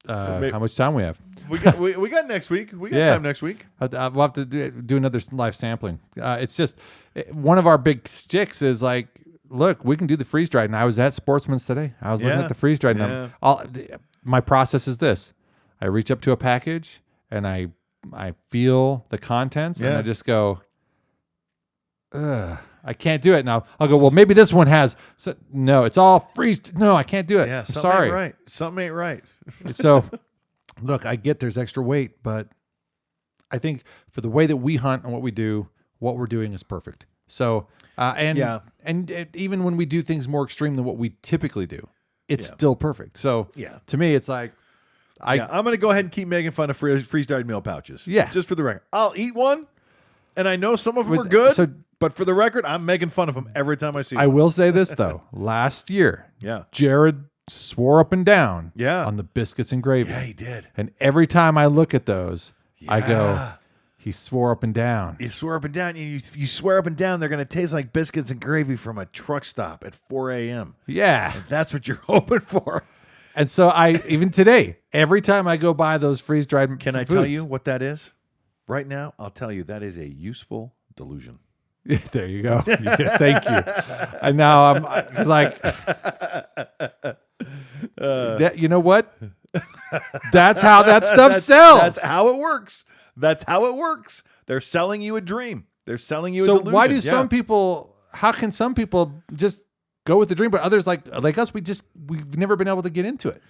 maybe- how much time we have? We got next week. We got Yeah. time next week. We'll have to do another live sampling. It's just one of our big sticks is like, look, we can do the freeze dried. And I was at Sportsman's today. I was looking Yeah. at the freeze dried. And my process is this: I reach up to a package and I feel the contents and Yeah. I just go, ugh, I can't do it now. I'll go, well, maybe this one has. So, no, it's all freeze. No, I can't do it. Yeah, I'm something sorry. ain't right. Something ain't right. So, look, I get there's extra weight, but I think for the way that we hunt and what we do, what we're doing is perfect. So, Yeah. even when we do things more extreme than what we typically do, it's Yeah. still perfect. So, Yeah. to me, it's like, I'm going to go ahead and keep making fun of freeze-dried meal pouches. Yeah. Just for the record. I'll eat one, and I know some of them Was- are good, so- but for the record, I'm making fun of them every time I see I them. will say this though: last year, Yeah. Jared swore up and down, Yeah. on the biscuits and gravy, Yeah, he did. and every time I look at those, I go, Yeah. he swore up and down. You swear up and down. You swear up and down they're going to taste like biscuits and gravy from a truck stop at 4 a.m. Yeah. That's what you're hoping for. And so even today, every time I go buy those freeze dried, Can I tell you what that is? Right now, I'll tell you that is a useful delusion. There you go. Yeah, thank you. And now I'm because like, you know what? That's how that stuff sells. That's how it works. That's how it works. They're selling you a dream. They're selling you a So delusion. why do Yeah. some people? How can some people just go with the dream, but others like us, we've never been able to get into it.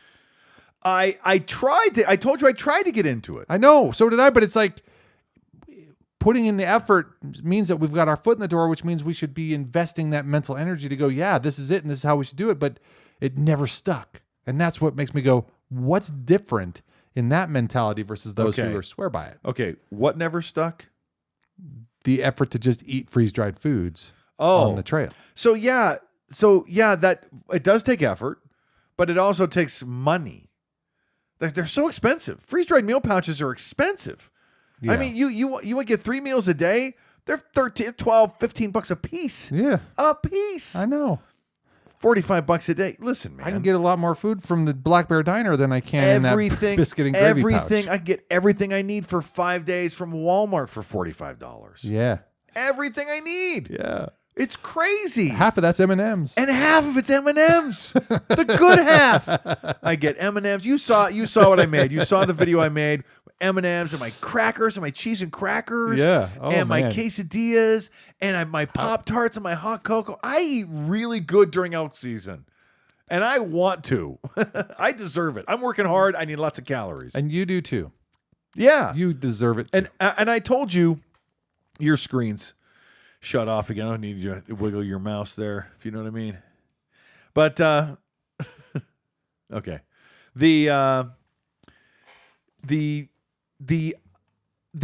I tried to. I told you I tried to get into it. I know, so did I, but it's like putting in the effort means that we've got our foot in the door, which means we should be investing that mental energy to go, yeah, this is it and this is how we should do it, but it never stuck. And that's what makes me go, what's different in that mentality versus those Okay. who swear by it? Okay, what never stuck? The effort to just eat freeze-dried foods Oh, on the trail. So yeah, that it does take effort, but it also takes money. They're so expensive. Freeze-dried meal pouches are expensive. I Yeah. mean, you would get 3 meals a day. They're 13, 12, 15 bucks a piece. Yeah, A piece. I know. 45 bucks a day. Listen, man. I can get a lot more food from the Black Bear Diner than I can in that biscuit and gravy pouch. I can get everything I need for 5 days from Walmart for $45. Yeah, Everything I need. yeah. It's crazy. Half of that's M&Ms. And half of it's M&Ms. The good half. I get M&Ms. You saw what I made. You saw the video I made. M&Ms and my crackers and my cheese and crackers. Yeah. Oh, and my man. quesadillas and my Pop-Tarts and my hot cocoa. I eat really good during elk season. And I want to. I deserve it. I'm working hard. I need lots of calories. And you do too. Yeah. You deserve it too. And I told you your screen's shut off again. I don't need you to wiggle your mouse there, if you know what I mean. But okay. The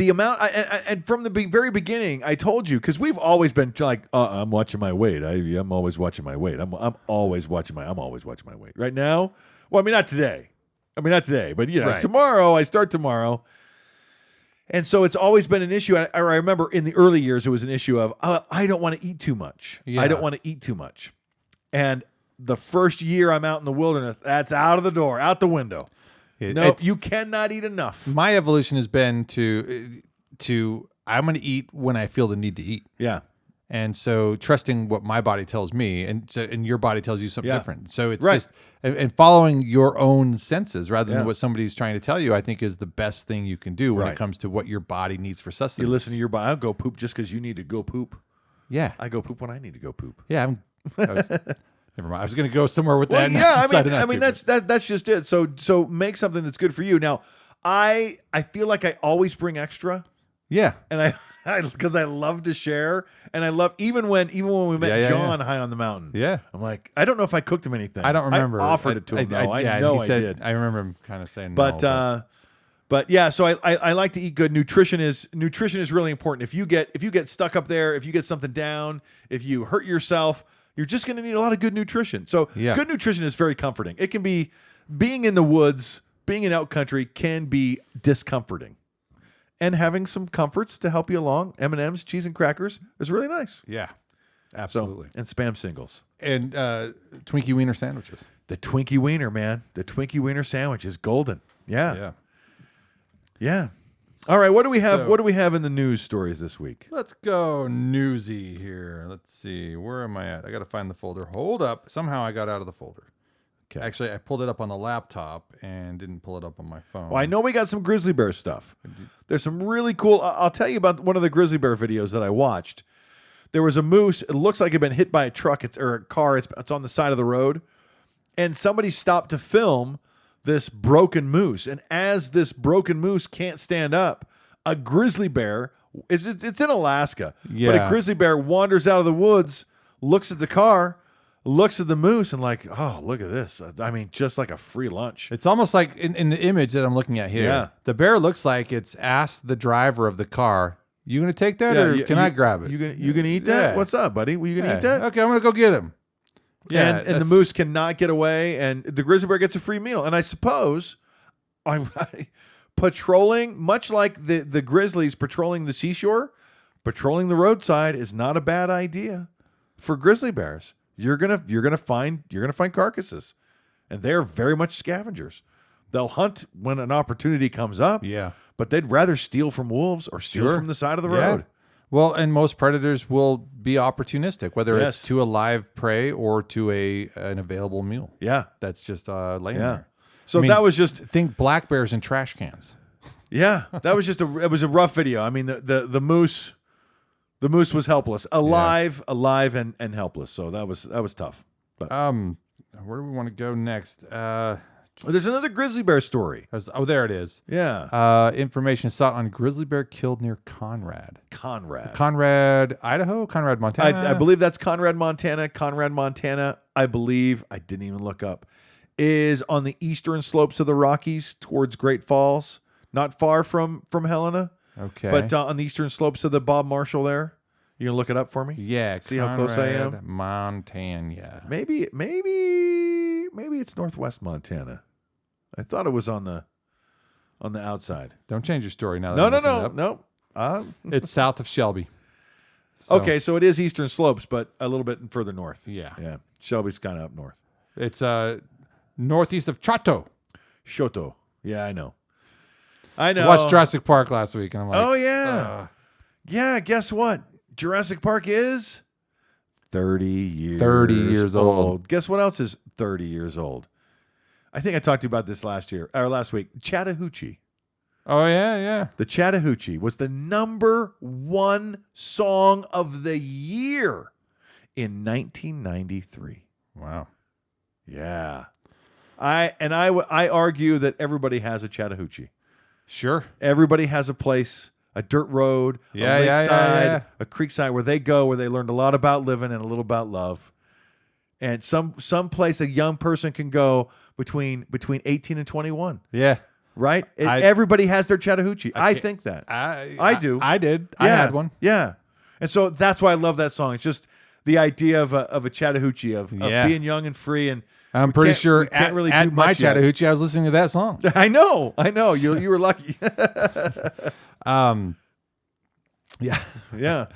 amount and from the very beginning, I told you, because we've always been like, I'm watching my weight. I'm always watching my weight. I'm always watching my weight. Right now, well, I mean not today, but Right. tomorrow. I start tomorrow, and so it's always been an issue. I remember in the early years, it was an issue of I don't want to eat too much. Yeah. I don't want to eat too much, and the first year I'm out in the wilderness, that's out of the door, out the window. No, It's- you cannot eat enough. my evolution has been to I'm going to eat when I feel the need to eat. Yeah. And so trusting what my body tells me, and your body tells you something Yeah. different. So it's Right. just and following your own senses rather Yeah. than what somebody's trying to tell you, I think is the best thing you can do when Right. it comes to what your body needs for You sustenance. listen to your body. I don't go poop just because you need to go poop. Yeah. I go poop when I need to go poop. Yeah. Never mind. I was going to go somewhere with Well, that. and yeah, I decided not to, but- that's just it. So make something that's good for you. Now, I feel like I always bring extra, yeah. and I because I love to share, and I love even when we met Yeah, John high on the mountain. Yeah. I'm like, I don't know if I cooked him anything. I don't remember. I offered it to him though. I know he I said, did. I remember him kind of saying But no. but yeah, so I like to eat good. Nutrition is really important. If you get stuck up there, if you get something down, if you hurt yourself, you're just going to need a lot of good nutrition. So Yeah. good nutrition is very comforting. It can be being in the woods, being in out country can be discomforting, and having some comforts to help you along. M&Ms, cheese and crackers is really nice. Yeah. So, Absolutely. and Spam singles. And Twinkie Wiener sandwiches. The Twinkie Wiener, man. The Twinkie Wiener sandwich is golden. Yeah. All right, what do we have? So- What do we have in the news stories this week? Let's go newsy here. Let's see. Where am I at? I got to find the folder. Hold up. Somehow I got out of the folder. Okay. Actually, I pulled it up on the laptop and didn't pull it up on my phone. Well, I know we got some grizzly bear stuff. There's some really cool. I'll tell you about one of the grizzly bear videos that I watched. There was a moose. It looks like it had been hit by a truck or a car. It's on the side of the road, and somebody stopped to film this broken moose. And as this broken moose can't stand up, a grizzly bear. It's in Alaska, but a Yeah. grizzly bear wanders out of the woods, looks at the car, looks at the moose, and like, oh, look at this. I mean, just like a free lunch. It's almost like in the image that I'm looking at here. Yeah. The bear looks like it's asked the driver of the car, "You going to take that, Yeah, or you- can I grab it?" You gonna eat that? Yeah. What's up, buddy? You gonna Yeah. eat that? Okay, I'm going to go get him. Yeah, and the that's- moose cannot get away, and the grizzly bear gets a free meal. And I suppose, patrolling, much like the grizzlies patrolling the seashore, patrolling the roadside is not a bad idea for grizzly bears. You're gonna find carcasses, and they're very much scavengers. They'll hunt when an opportunity comes up. Yeah. But they'd rather steal from wolves or steal Sure. from the side of the Yeah. road. Well, and most predators will be opportunistic, whether Yes. it's to a live prey or to an available meal Yeah. that's just laying Yeah. there. So I mean, that was just think black bears in trash cans. Yeah, that was just it was a rough video. I mean, the moose was helpless, alive and helpless. So that was tough. But Where do we want to go next? there's another grizzly bear story. There it is. Yeah, Information sought on grizzly bear killed near Conrad, Idaho, Conrad, Montana. I believe that's Conrad, Montana. Conrad, Montana. I believe I didn't even look up. Is on the eastern slopes of the Rockies towards Great Falls, not far from Helena. Okay, But on the eastern slopes of the Bob Marshall there. You gonna look it up for me? yeah, See how close I am? Conrad, Montana. Maybe it's northwest Montana. I thought it was on the outside. Don't change your story now. No. That I'm looking it up. It's south of Shelby. So, Okay, so it is eastern slopes, but a little bit further north. Yeah. Yeah. Shelby's kind of up north. It's northeast of Chato. Shoto. Yeah, I know. I watched Jurassic Park last week, and I'm like, Oh yeah. Yeah, guess what? Jurassic Park is 30 years 30 years old. Guess what else is 30 years old? I think I talked to you about this last week. Chattahoochee. oh yeah. The Chattahoochee was the #1 song of the year in 1993. Wow. Yeah. I argue that everybody has a Chattahoochee. Sure. Everybody has a place, a dirt road, Yeah, a yeah, lakeside, yeah. a creekside where they go, where they learned a lot about living and a little about love. And some place a young person can go between 18 and 21, Yeah. right? I- Everybody has their Chattahoochee. I can't- think that. I do. I did. I Yeah, had one. Yeah. And so that's why I love that song. It's just the idea of a Chattahoochee, of Yeah. being young and free. And I'm we pretty can't- sure we can't at, really at do my much yet. Chattahoochee, I was listening to that song. I know. You were lucky. Yeah. Yeah.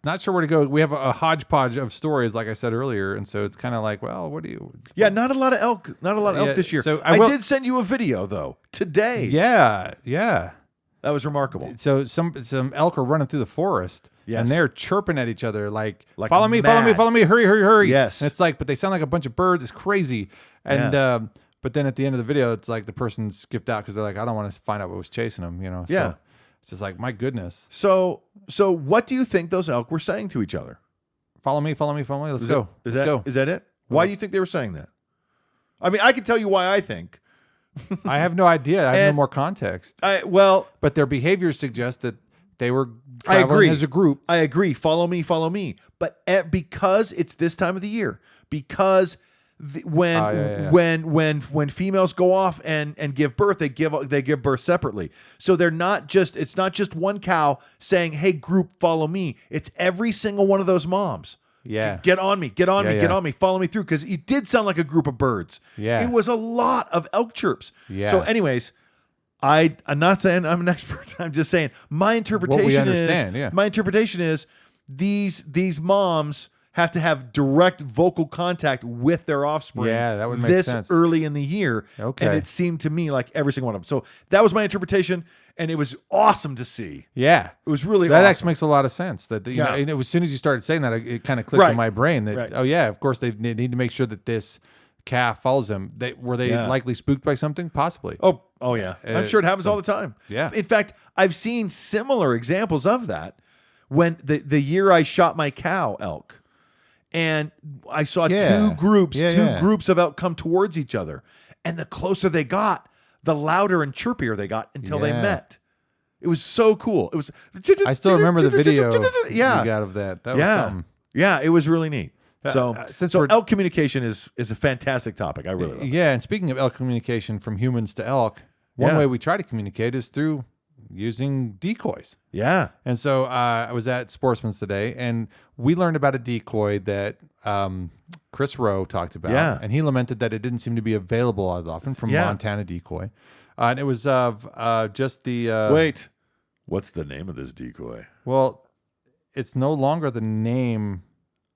Not sure where to go. We have a hodgepodge of stories, like I said earlier, and so it's kind of like, well, what do you? Yeah, not a lot of elk. Not a lot of Yeah, elk this year. so I will- did send you a video though today. Yeah, yeah. That was remarkable. So some elk are running through the forest, Yes. and they're chirping at each other like Like follow me, follow me, mad. follow me, hurry, hurry, hurry. Yes. And it's like, but they sound like a bunch of birds. It's crazy. And Yeah. but then at the end of the video, it's like the person skipped out because they're like, I don't want to find out what was chasing them. You know. Yeah. So it's just like, my goodness, So what do you think those elk were saying to each other? follow me, follow me, follow me. Let's go. Is Let's that, go. Is that it? Why do you think they were saying that? I mean, I can tell you why I think. I have no idea. I have no And- more context. Well, But their behavior suggests that they were I traveling agree. as a group. I agree. Follow me, follow me. But because it's this time of the year, because when females go off and give birth, they give birth separately. So it's not just one cow saying, "Hey, group, follow me." It's every single one of those moms. Yeah. Get on me, get on Yeah, me, get yeah. on me, follow me through. Because it did sound like a group of birds. Yeah. It was a lot of elk chirps. Yeah. So, anyways, I'm not saying I'm an expert. I'm just saying my interpretation understand, is yeah. my interpretation is these moms have to have direct vocal contact with their offspring. Yeah, that would make this sense. early in the year. Okay. And it seemed to me like every single one of them. So that was my interpretation, and it was awesome to see. Yeah. It was really That awesome. actually makes a lot of sense. That you know, Yeah. and as soon as you started saying that, it kind of clicked Right. in my brain that Right. oh yeah, of course they need to make sure that this calf follows them. Were they Yeah. likely spooked by something? Possibly. Oh yeah. I'm sure it happens all the time. Yeah. In fact, I've seen similar examples of that when the year I shot my cow elk, and I saw Yeah. two groups Yeah. of elk come towards each other, and the closer they got, the louder and chirpier they got until they Yeah. met. It was so cool. It was. I still remember the video Yeah. you got of that. That was Yeah. something. Yeah. It was really neat. So, since so we're- elk communication is a fantastic topic. I really love it. Yeah, and speaking of elk communication from humans to elk, one Yeah. way we try to communicate is through using decoys. Yeah. And so I was at Sportsman's today, and we learned about a decoy that Chris Rowe talked about. Yeah. And he lamented that it didn't seem to be available all that often from Yeah. Montana Decoy. And it was of just the... Wait. What's the name of this decoy? Well, it's no longer the name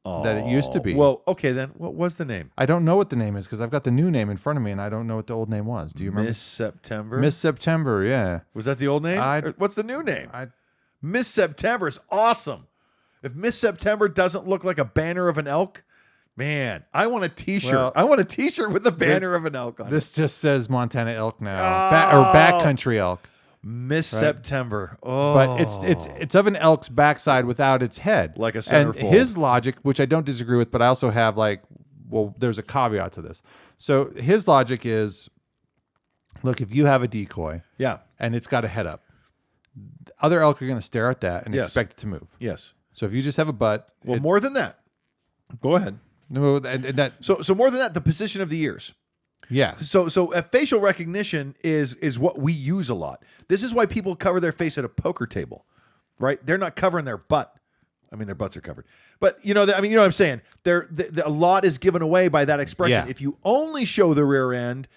that it used to be. Well, okay then. What was the name? I don't know what the name is because I've got the new name in front of me, and I don't know what the old name was. Do you remember? Miss September. Miss September, yeah. Was that the old name? I- Or what's the new name? I Miss September is awesome. If Miss September doesn't look like a banner of an elk, man, I want a T-shirt. Well, I want a T-shirt with the banner of an elk on it. This just says Montana elk now, Oh. or backcountry elk. Miss September. Oh, But it's of an elk's backside without its head, Like a And centerfold. his logic, which I don't disagree with, but I also have there's a caveat to this. So his logic is, look, if you have a decoy yeah. and it's got a head up, other elk are going to stare at that and Yes. expect it to move. Yes. So if you just have a butt, Well, more than that. Go ahead. and that So more than that, the position of the ears. yeah. So facial recognition is what we use a lot. This is why people cover their face at a poker table, right? They're not covering their butt. I mean, their butts are covered, but you know what I'm saying. A lot is given away by that expression. Yeah. If you only show the rear end,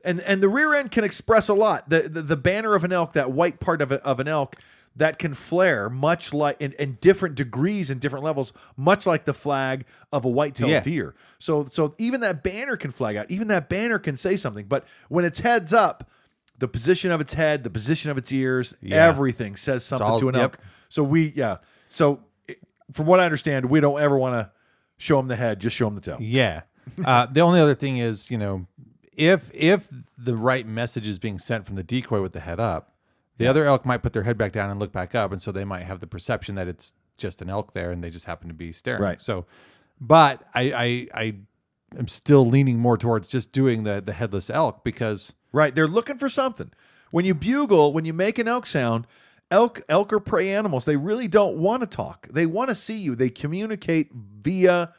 and the rear end can express a lot. The banner of an elk, that white part of an elk, that can flare much like in different degrees and different levels, much like the flag of a white-tailed Yeah. deer. So even that banner can flag out. Even that banner can say something. But when it's heads up, the position of its head, the position of its ears, Yeah. everything says something all- to an yep. elk. So from what I understand, we don't ever want to show them the head, just show them the tail. Yeah. The only other thing is, if the right message is being sent from the decoy with the head up, the other elk might put their head back down and look back up, and so they might have the perception that it's just an elk there, and they just happen to be staring. Right. So, but I am still leaning more towards just doing the headless elk because Right. They're looking for something. When you bugle, when you make an elk sound, elk are prey animals. They really don't want to talk. They want to see you. They communicate via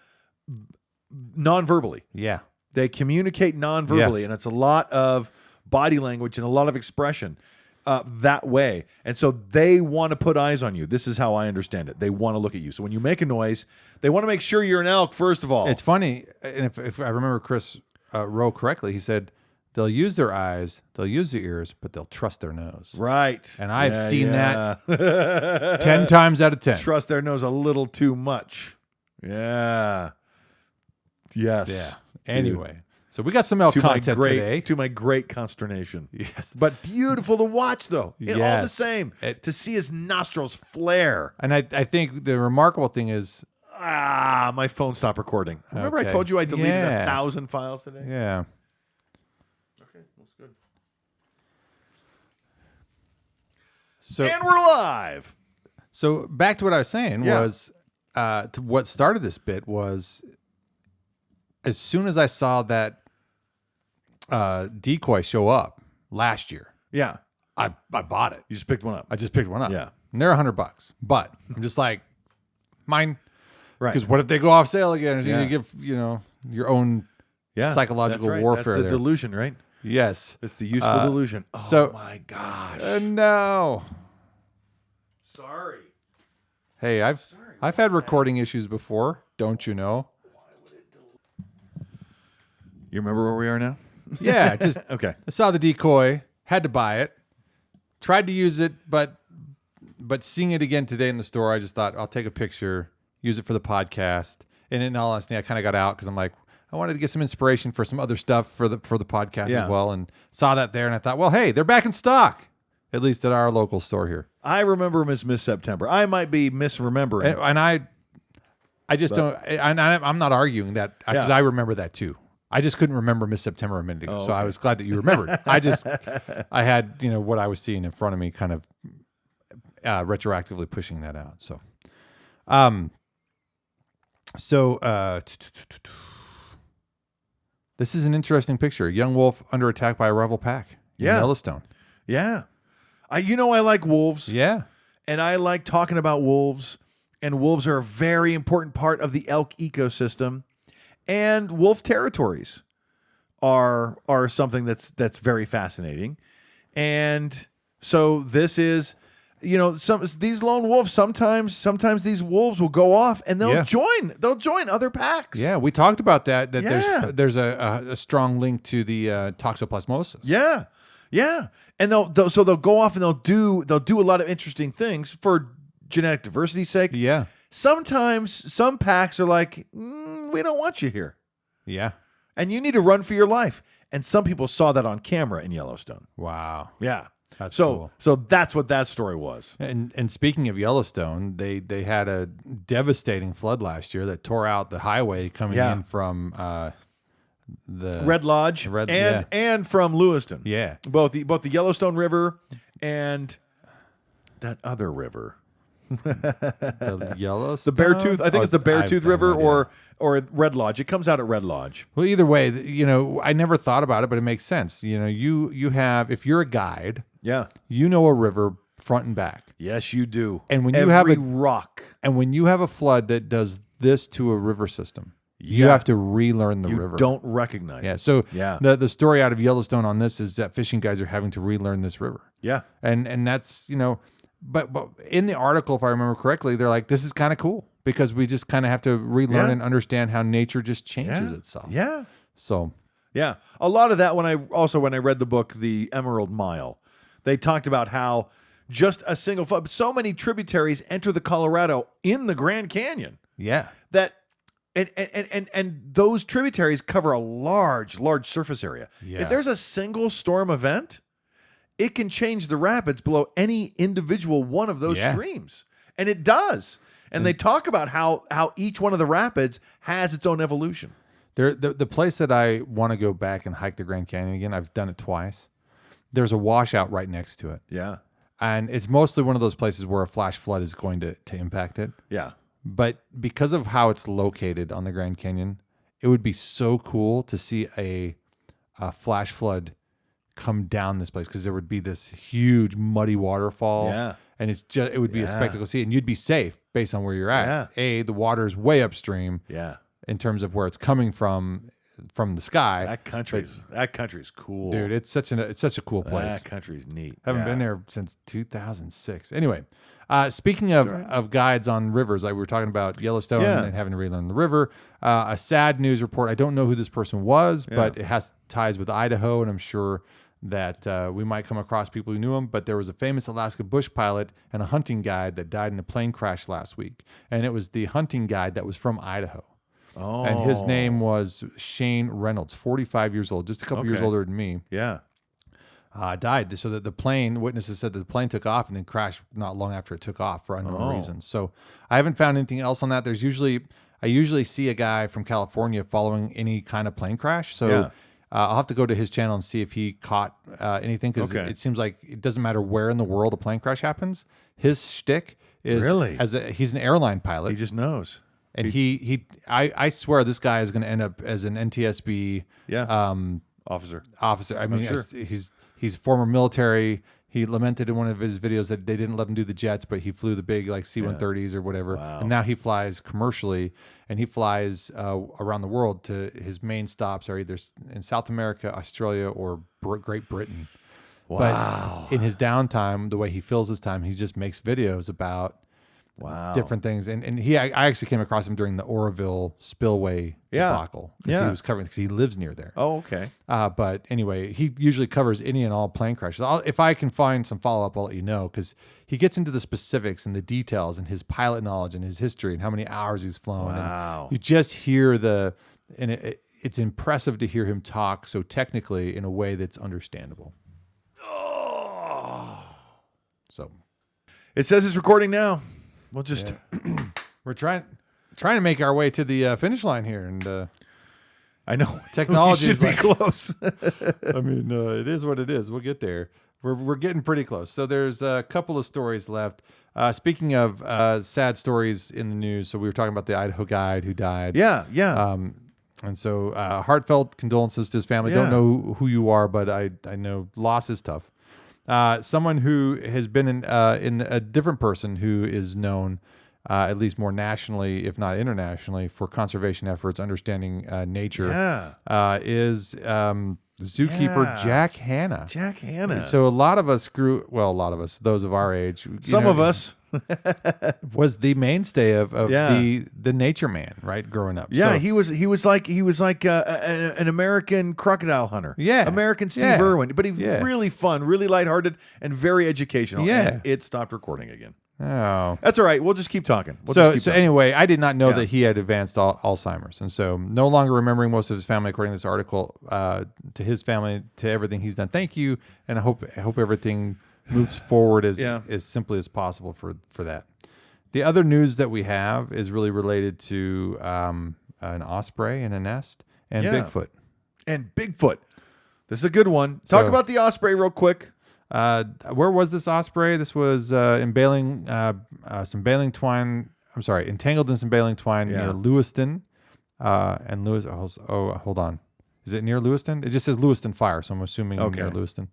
non-verbally. yeah. They communicate non-verbally, and it's a lot of body language and a lot of expression that way. And so they want to put eyes on you. This is how I understand it. They want to look at you. So when you make a noise, they want to make sure you're an elk, first of all. It's funny, and if I remember Chris Rowe correctly, he said they'll use their eyes, they'll use their ears, but they'll trust their nose. Right. And I've seen that 10 times out of 10. Trust their nose a little too much. Yeah. Yes. Yeah. Anyway, so we got some elk content today. To my great consternation. Yes. But beautiful to watch, though. All the Yes. same. To see his nostrils flare. And I think the remarkable thing is, My phone stopped recording. Remember I Okay. told you I deleted Yeah. 1,000 files today? yeah. Okay, that's good. So And we're live. So back to what I was saying Yeah. was, to what started this bit was, as soon as I saw that decoy show up last year, Yeah. I bought it. You just picked one up. I just picked one up. Yeah. And they're $100, but I'm just like, mine. Right. Because what if they go off sale again? Yeah. You give, your own Yeah. psychological that's right. warfare That's the there. delusion, right? Yes. It's the useful delusion. Oh, so- my gosh. No. Sorry. Hey, I've had recording issues before. Don't you know? You remember where we are now? Yeah. Just Okay. I saw the decoy, had to buy it, tried to use it, but seeing it again today in the store, I just thought I'll take a picture, use it for the podcast. And in all honesty, I kind of got out because I'm like, I wanted to get some inspiration for some other stuff for the podcast Yeah. as well, and saw that there, and I thought, well, hey, they're back in stock, at least at our local store here. I remember him as Miss September. I might be misremembering. And I just don't. And I'm not arguing that because Yeah. I remember that too. I just couldn't remember Miss September a minute ago, so I okay. was glad that you remembered. I had what I was seeing in front of me, kind of retroactively pushing that out. So, this is an interesting picture. A young wolf under attack by a rival pack in Yeah. Yellowstone. Yeah. I like wolves. Yeah, And I like talking about wolves. And wolves are a very important part of the elk ecosystem. And wolf territories are something that's very fascinating. And so this is, these lone wolves, sometimes these wolves will go off and they'll Yeah. join other packs. yeah. We talked about that. That Yeah. there's a strong link to the toxoplasmosis. Yeah. Yeah. And they'll go off and they'll do a lot of interesting things for genetic diversity's sake. Yeah, Sometimes some packs are like, we don't want you here. yeah. And you need to run for your life. And some people saw that on camera in Yellowstone. Wow. Yeah. That's so cool. so that's what that story was. And speaking of Yellowstone, they had a devastating flood last year that tore out the highway coming Yeah. in from the Red Lodge and from Lewiston. Yeah. Both the Yellowstone River and that other river. The Yellowstone. The Beartooth. I think it's the Beartooth I've River no idea. or Red Lodge. It comes out at Red Lodge. Well, either way, I never thought about it, but it makes sense. You have, if you're a guide, Yeah. you know a river front and back. Yes, you do. And when you Every have a rock, and when you have a flood that does this to a river system, you Yeah. have to relearn the you river. don't recognize Yeah. it. So Yeah. the story out of Yellowstone on this is that fishing guys are having to relearn this river. Yeah. And that's, but in the article, if I remember correctly, they're like, this is kind of cool because we just kind of have to relearn Yeah. and understand how nature just changes Yeah. itself. Yeah. So Yeah. A lot of that when I read the book, The Emerald Mile, they talked about how just a single flood, so many tributaries enter the Colorado in the Grand Canyon yeah, that and those tributaries cover a large surface area. Yeah. If there's a single storm event, it can change the rapids below any individual one of those Yeah. streams. And it does. And they talk about how each one of the rapids has its own evolution. the place that I want to go back and hike the Grand Canyon again, I've done it twice. There's a washout right next to it. Yeah. And it's mostly one of those places where a flash flood is going to impact it. Yeah. But because of how it's located on the Grand Canyon, it would be so cool to see a flash flood come down this place, because there would be this huge muddy waterfall. Yeah. And it would be a Yeah. spectacle to see, and you'd be safe based on where you're at. Yeah. The water is way upstream Yeah. in terms of where it's coming from the sky. That country's cool. Dude, it's such a cool place. That country's neat. Haven't been there since 2006. Anyway, speaking of guides on rivers, like we were talking about Yellowstone and having to relearn the river, a sad news report. I don't know who this person was, but it has ties with Idaho, and I'm sure that we might come across people who knew him. But there was a famous Alaska bush pilot and a hunting guide that died in a plane crash last week, and it was the hunting guide that was from Idaho. Oh. And his name was Shane Reynolds, 45 years old, just a couple years older than me. Yeah. Died. So that the plane, witnesses said that the plane took off and then crashed not long after it took off for unknown reasons. So I haven't found anything else on that. I usually see a guy from California following any kind of plane crash. So I'll have to go to his channel and see if he caught anything, because it seems like it doesn't matter where in the world a plane crash happens. His shtick is he's an airline pilot. He just knows. And I swear this guy is going to end up as an NTSB officer. I mean, he's former military. He lamented in one of his videos that they didn't let him do the jets, but he flew the big like C-130s or whatever. Wow. And now he flies commercially, and he flies around the world. To his main stops are either in South America, Australia, or Great Britain. Wow. But in his downtime, the way he fills his time, he just makes videos about different things. And I actually came across him during the Oroville spillway debacle. He was covering, because he lives near there. Oh, okay. But anyway, he usually covers any and all plane crashes. If I can find some follow-up, I'll let you know, because he gets into the specifics and the details and his pilot knowledge and his history and how many hours he's flown. Wow. And you just hear it's impressive to hear him talk so technically in a way that's understandable. Oh. So It says it's recording now. We'll just we're trying to make our way to the finish line here, and I know technology should be close. I mean, it is what it is. We'll get there. We're getting pretty close. So there's a couple of stories left. Speaking of sad stories in the news, so we were talking about the Idaho guide who died. Yeah. And so heartfelt condolences to his family. Yeah. Don't know who you are, but I know loss is tough. Someone who has been in a different person who is known, at least more nationally, if not internationally, for conservation efforts, understanding nature, is zookeeper Jack Hanna. Jack Hanna. So a lot of us those of our age, Some of us. was the mainstay of the nature man, right? Growing up. Yeah, So- he was like an American crocodile hunter. Yeah. American Steve Yeah. Irwin. But he Yeah. really fun, really lighthearted, and very educational. Yeah. And it stopped recording again. Oh. That's all right. We'll just keep talking. So anyway, I did not know Yeah. that he had advanced Alzheimer's, and so no longer remembering most of his family, according to this article. To his family, to everything he's done, thank you, and I hope everything moves forward as simply as possible for that. The other news that we have is really related to an osprey in a nest and Bigfoot. And Bigfoot. This is a good one. Talk about the osprey real quick. Where was this osprey? This was in baling, some baling twine. I'm sorry, entangled in some baling twine near Lewiston. And Lewis. Hold on. Is it near Lewiston? It just says Lewiston Fire, so I'm assuming near Lewiston.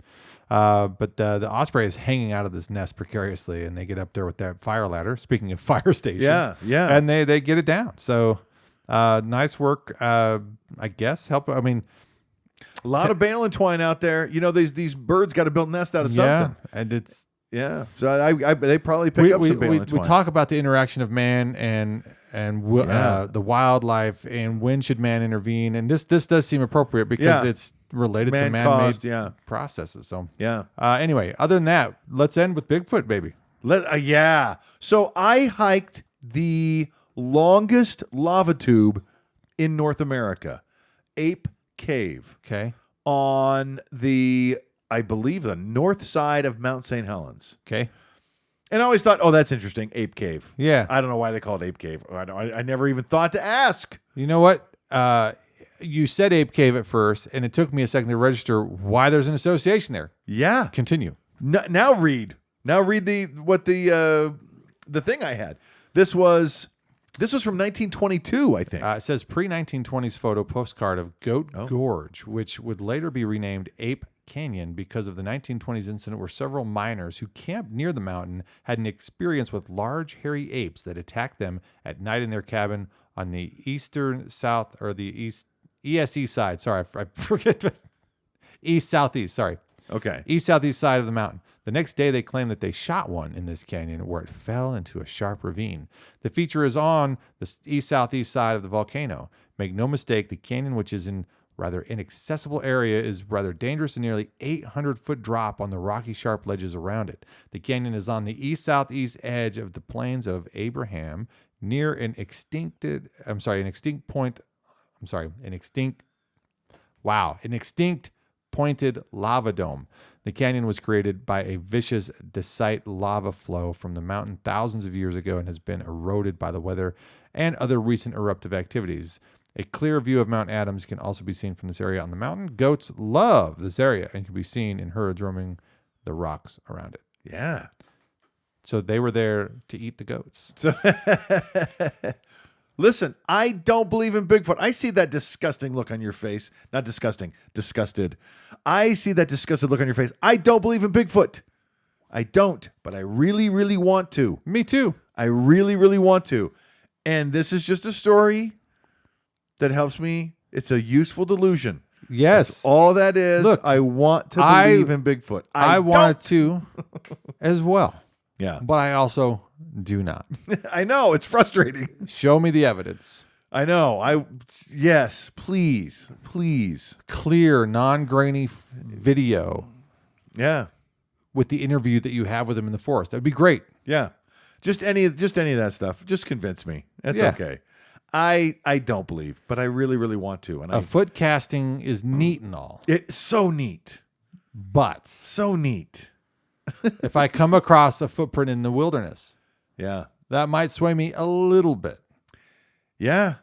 But the osprey is hanging out of this nest precariously, and they get up there with that fire ladder. Speaking of fire stations, and they get it down. So nice work, I guess. A lot of baling twine out there. You know, these birds got to build a nest out of something. And it's So they probably pick up some baling twine. We talk about the interaction of man and the wildlife, and when should man intervene, and this does seem appropriate because it's related to man-made processes. So anyway, other than that, let's end with Bigfoot, baby. So I hiked the longest lava tube in North America, Ape Cave. Okay. On I believe the north side of Mount St. Helens. Okay. And I always thought, that's interesting, Ape Cave. Yeah. I don't know why they call it Ape Cave. I never even thought to ask. You know what? You said Ape Cave at first, and it took me a second to register why there's an association there. Yeah. Continue. Now read the thing I had. This was This was from 1922, I think. It says pre-1920s photo postcard of Goat Oh. Gorge, which would later be renamed Ape Canyon because of the 1920s incident where several miners who camped near the mountain had an experience with large hairy apes that attacked them at night in their cabin on the eastern south or the east ESE side. Sorry, I forget the east southeast. Sorry, Okay. east southeast side of the mountain. The next day, they claimed that they shot one in this canyon where it fell into a sharp ravine. The feature is on the east southeast side of the volcano. Make no mistake, the canyon, which is in rather inaccessible area, is rather dangerous and nearly 800-foot drop on the rocky, sharp ledges around it. The canyon is on the east southeast edge of the plains of Abraham, near an extinct pointed lava dome. The canyon was created by a vicious dacite lava flow from the mountain thousands of years ago and has been eroded by the weather and other recent eruptive activities. A clear view of Mount Adams can also be seen from this area on the mountain. Goats love this area and can be seen in herds roaming the rocks around it. Yeah. So they were there to eat the goats. So listen, I don't believe in Bigfoot. I see that disgusting look on your face. Not disgusting, disgusted. I see that disgusted look on your face. I don't believe in Bigfoot. I don't, but I really, really want to. Me too. I really, really want to. And this is just a story that helps me. It's a useful delusion. Yes. All that is. Look, I want to believe in Bigfoot. I wanted to as well. Yeah. But I also do not. I know. It's frustrating. Show me the evidence. I know. Yes, please. Please. Clear, non-grainy video Yeah. with the interview that you have with him in the forest. That'd be great. Yeah. Just any of that stuff. Just convince me. That's Yeah. okay. I don't believe, but I really, really want to. And A foot casting is neat and all, it's so neat. but So neat. if I come across a footprint in the wilderness, Yeah. that might sway me a little bit. Yeah.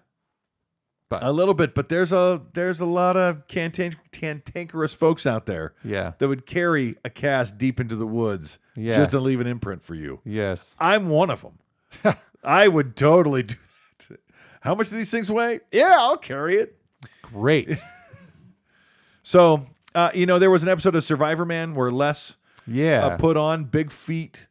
But A little bit, but there's a lot of cantankerous folks out there yeah, that would carry a cast deep into the woods Yeah. just to leave an imprint for you. yes, I'm one of them. I would totally do that. How much do these things weigh? Yeah, I'll carry it. great. So, there was an episode of Survivor Man where Les Yeah, put on big feet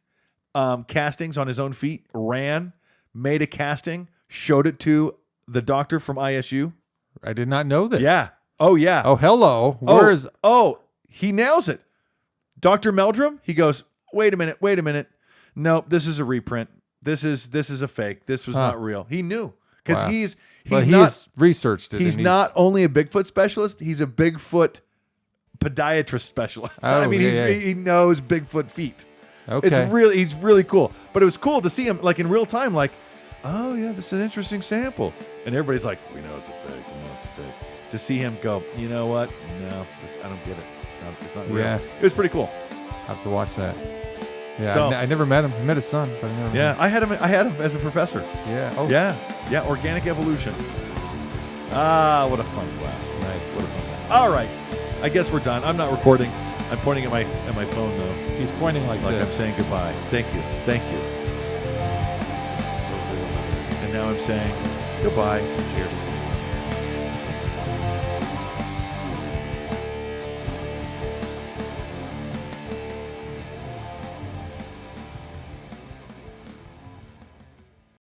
castings on his own feet, ran, made a casting, showed it to the doctor from ISU. I did not know this. Yeah. Oh, yeah. Oh, hello. Where is? He nails it. Dr. Meldrum, he goes, wait a minute. No, this is a reprint. This is a fake. This was not real. He knew because Wow. he's But not he's researched it. he's and not only a Bigfoot specialist, he's a Bigfoot podiatrist specialist. I Oh, mean, yeah. he knows Bigfoot feet. Okay. He's really cool. But it was cool to see him like in real time, like, oh yeah, this is an interesting sample. And everybody's like, we know it's a fake. We know it's a fake. To see him go, you know what? No, I don't get it. It's not real. Yeah. It was pretty cool. I have to watch that. Yeah, So- I never met him. I met his son, but I never. Yeah, I had him as a professor. Yeah. Oh, Yeah, organic evolution. Ah, what a fun class. nice. What a fun class. All right, I guess we're done. I'm not recording. I'm pointing at my phone though, He's pointing like like this. I'm saying goodbye. Thank you. And now I'm saying goodbye. Cheers.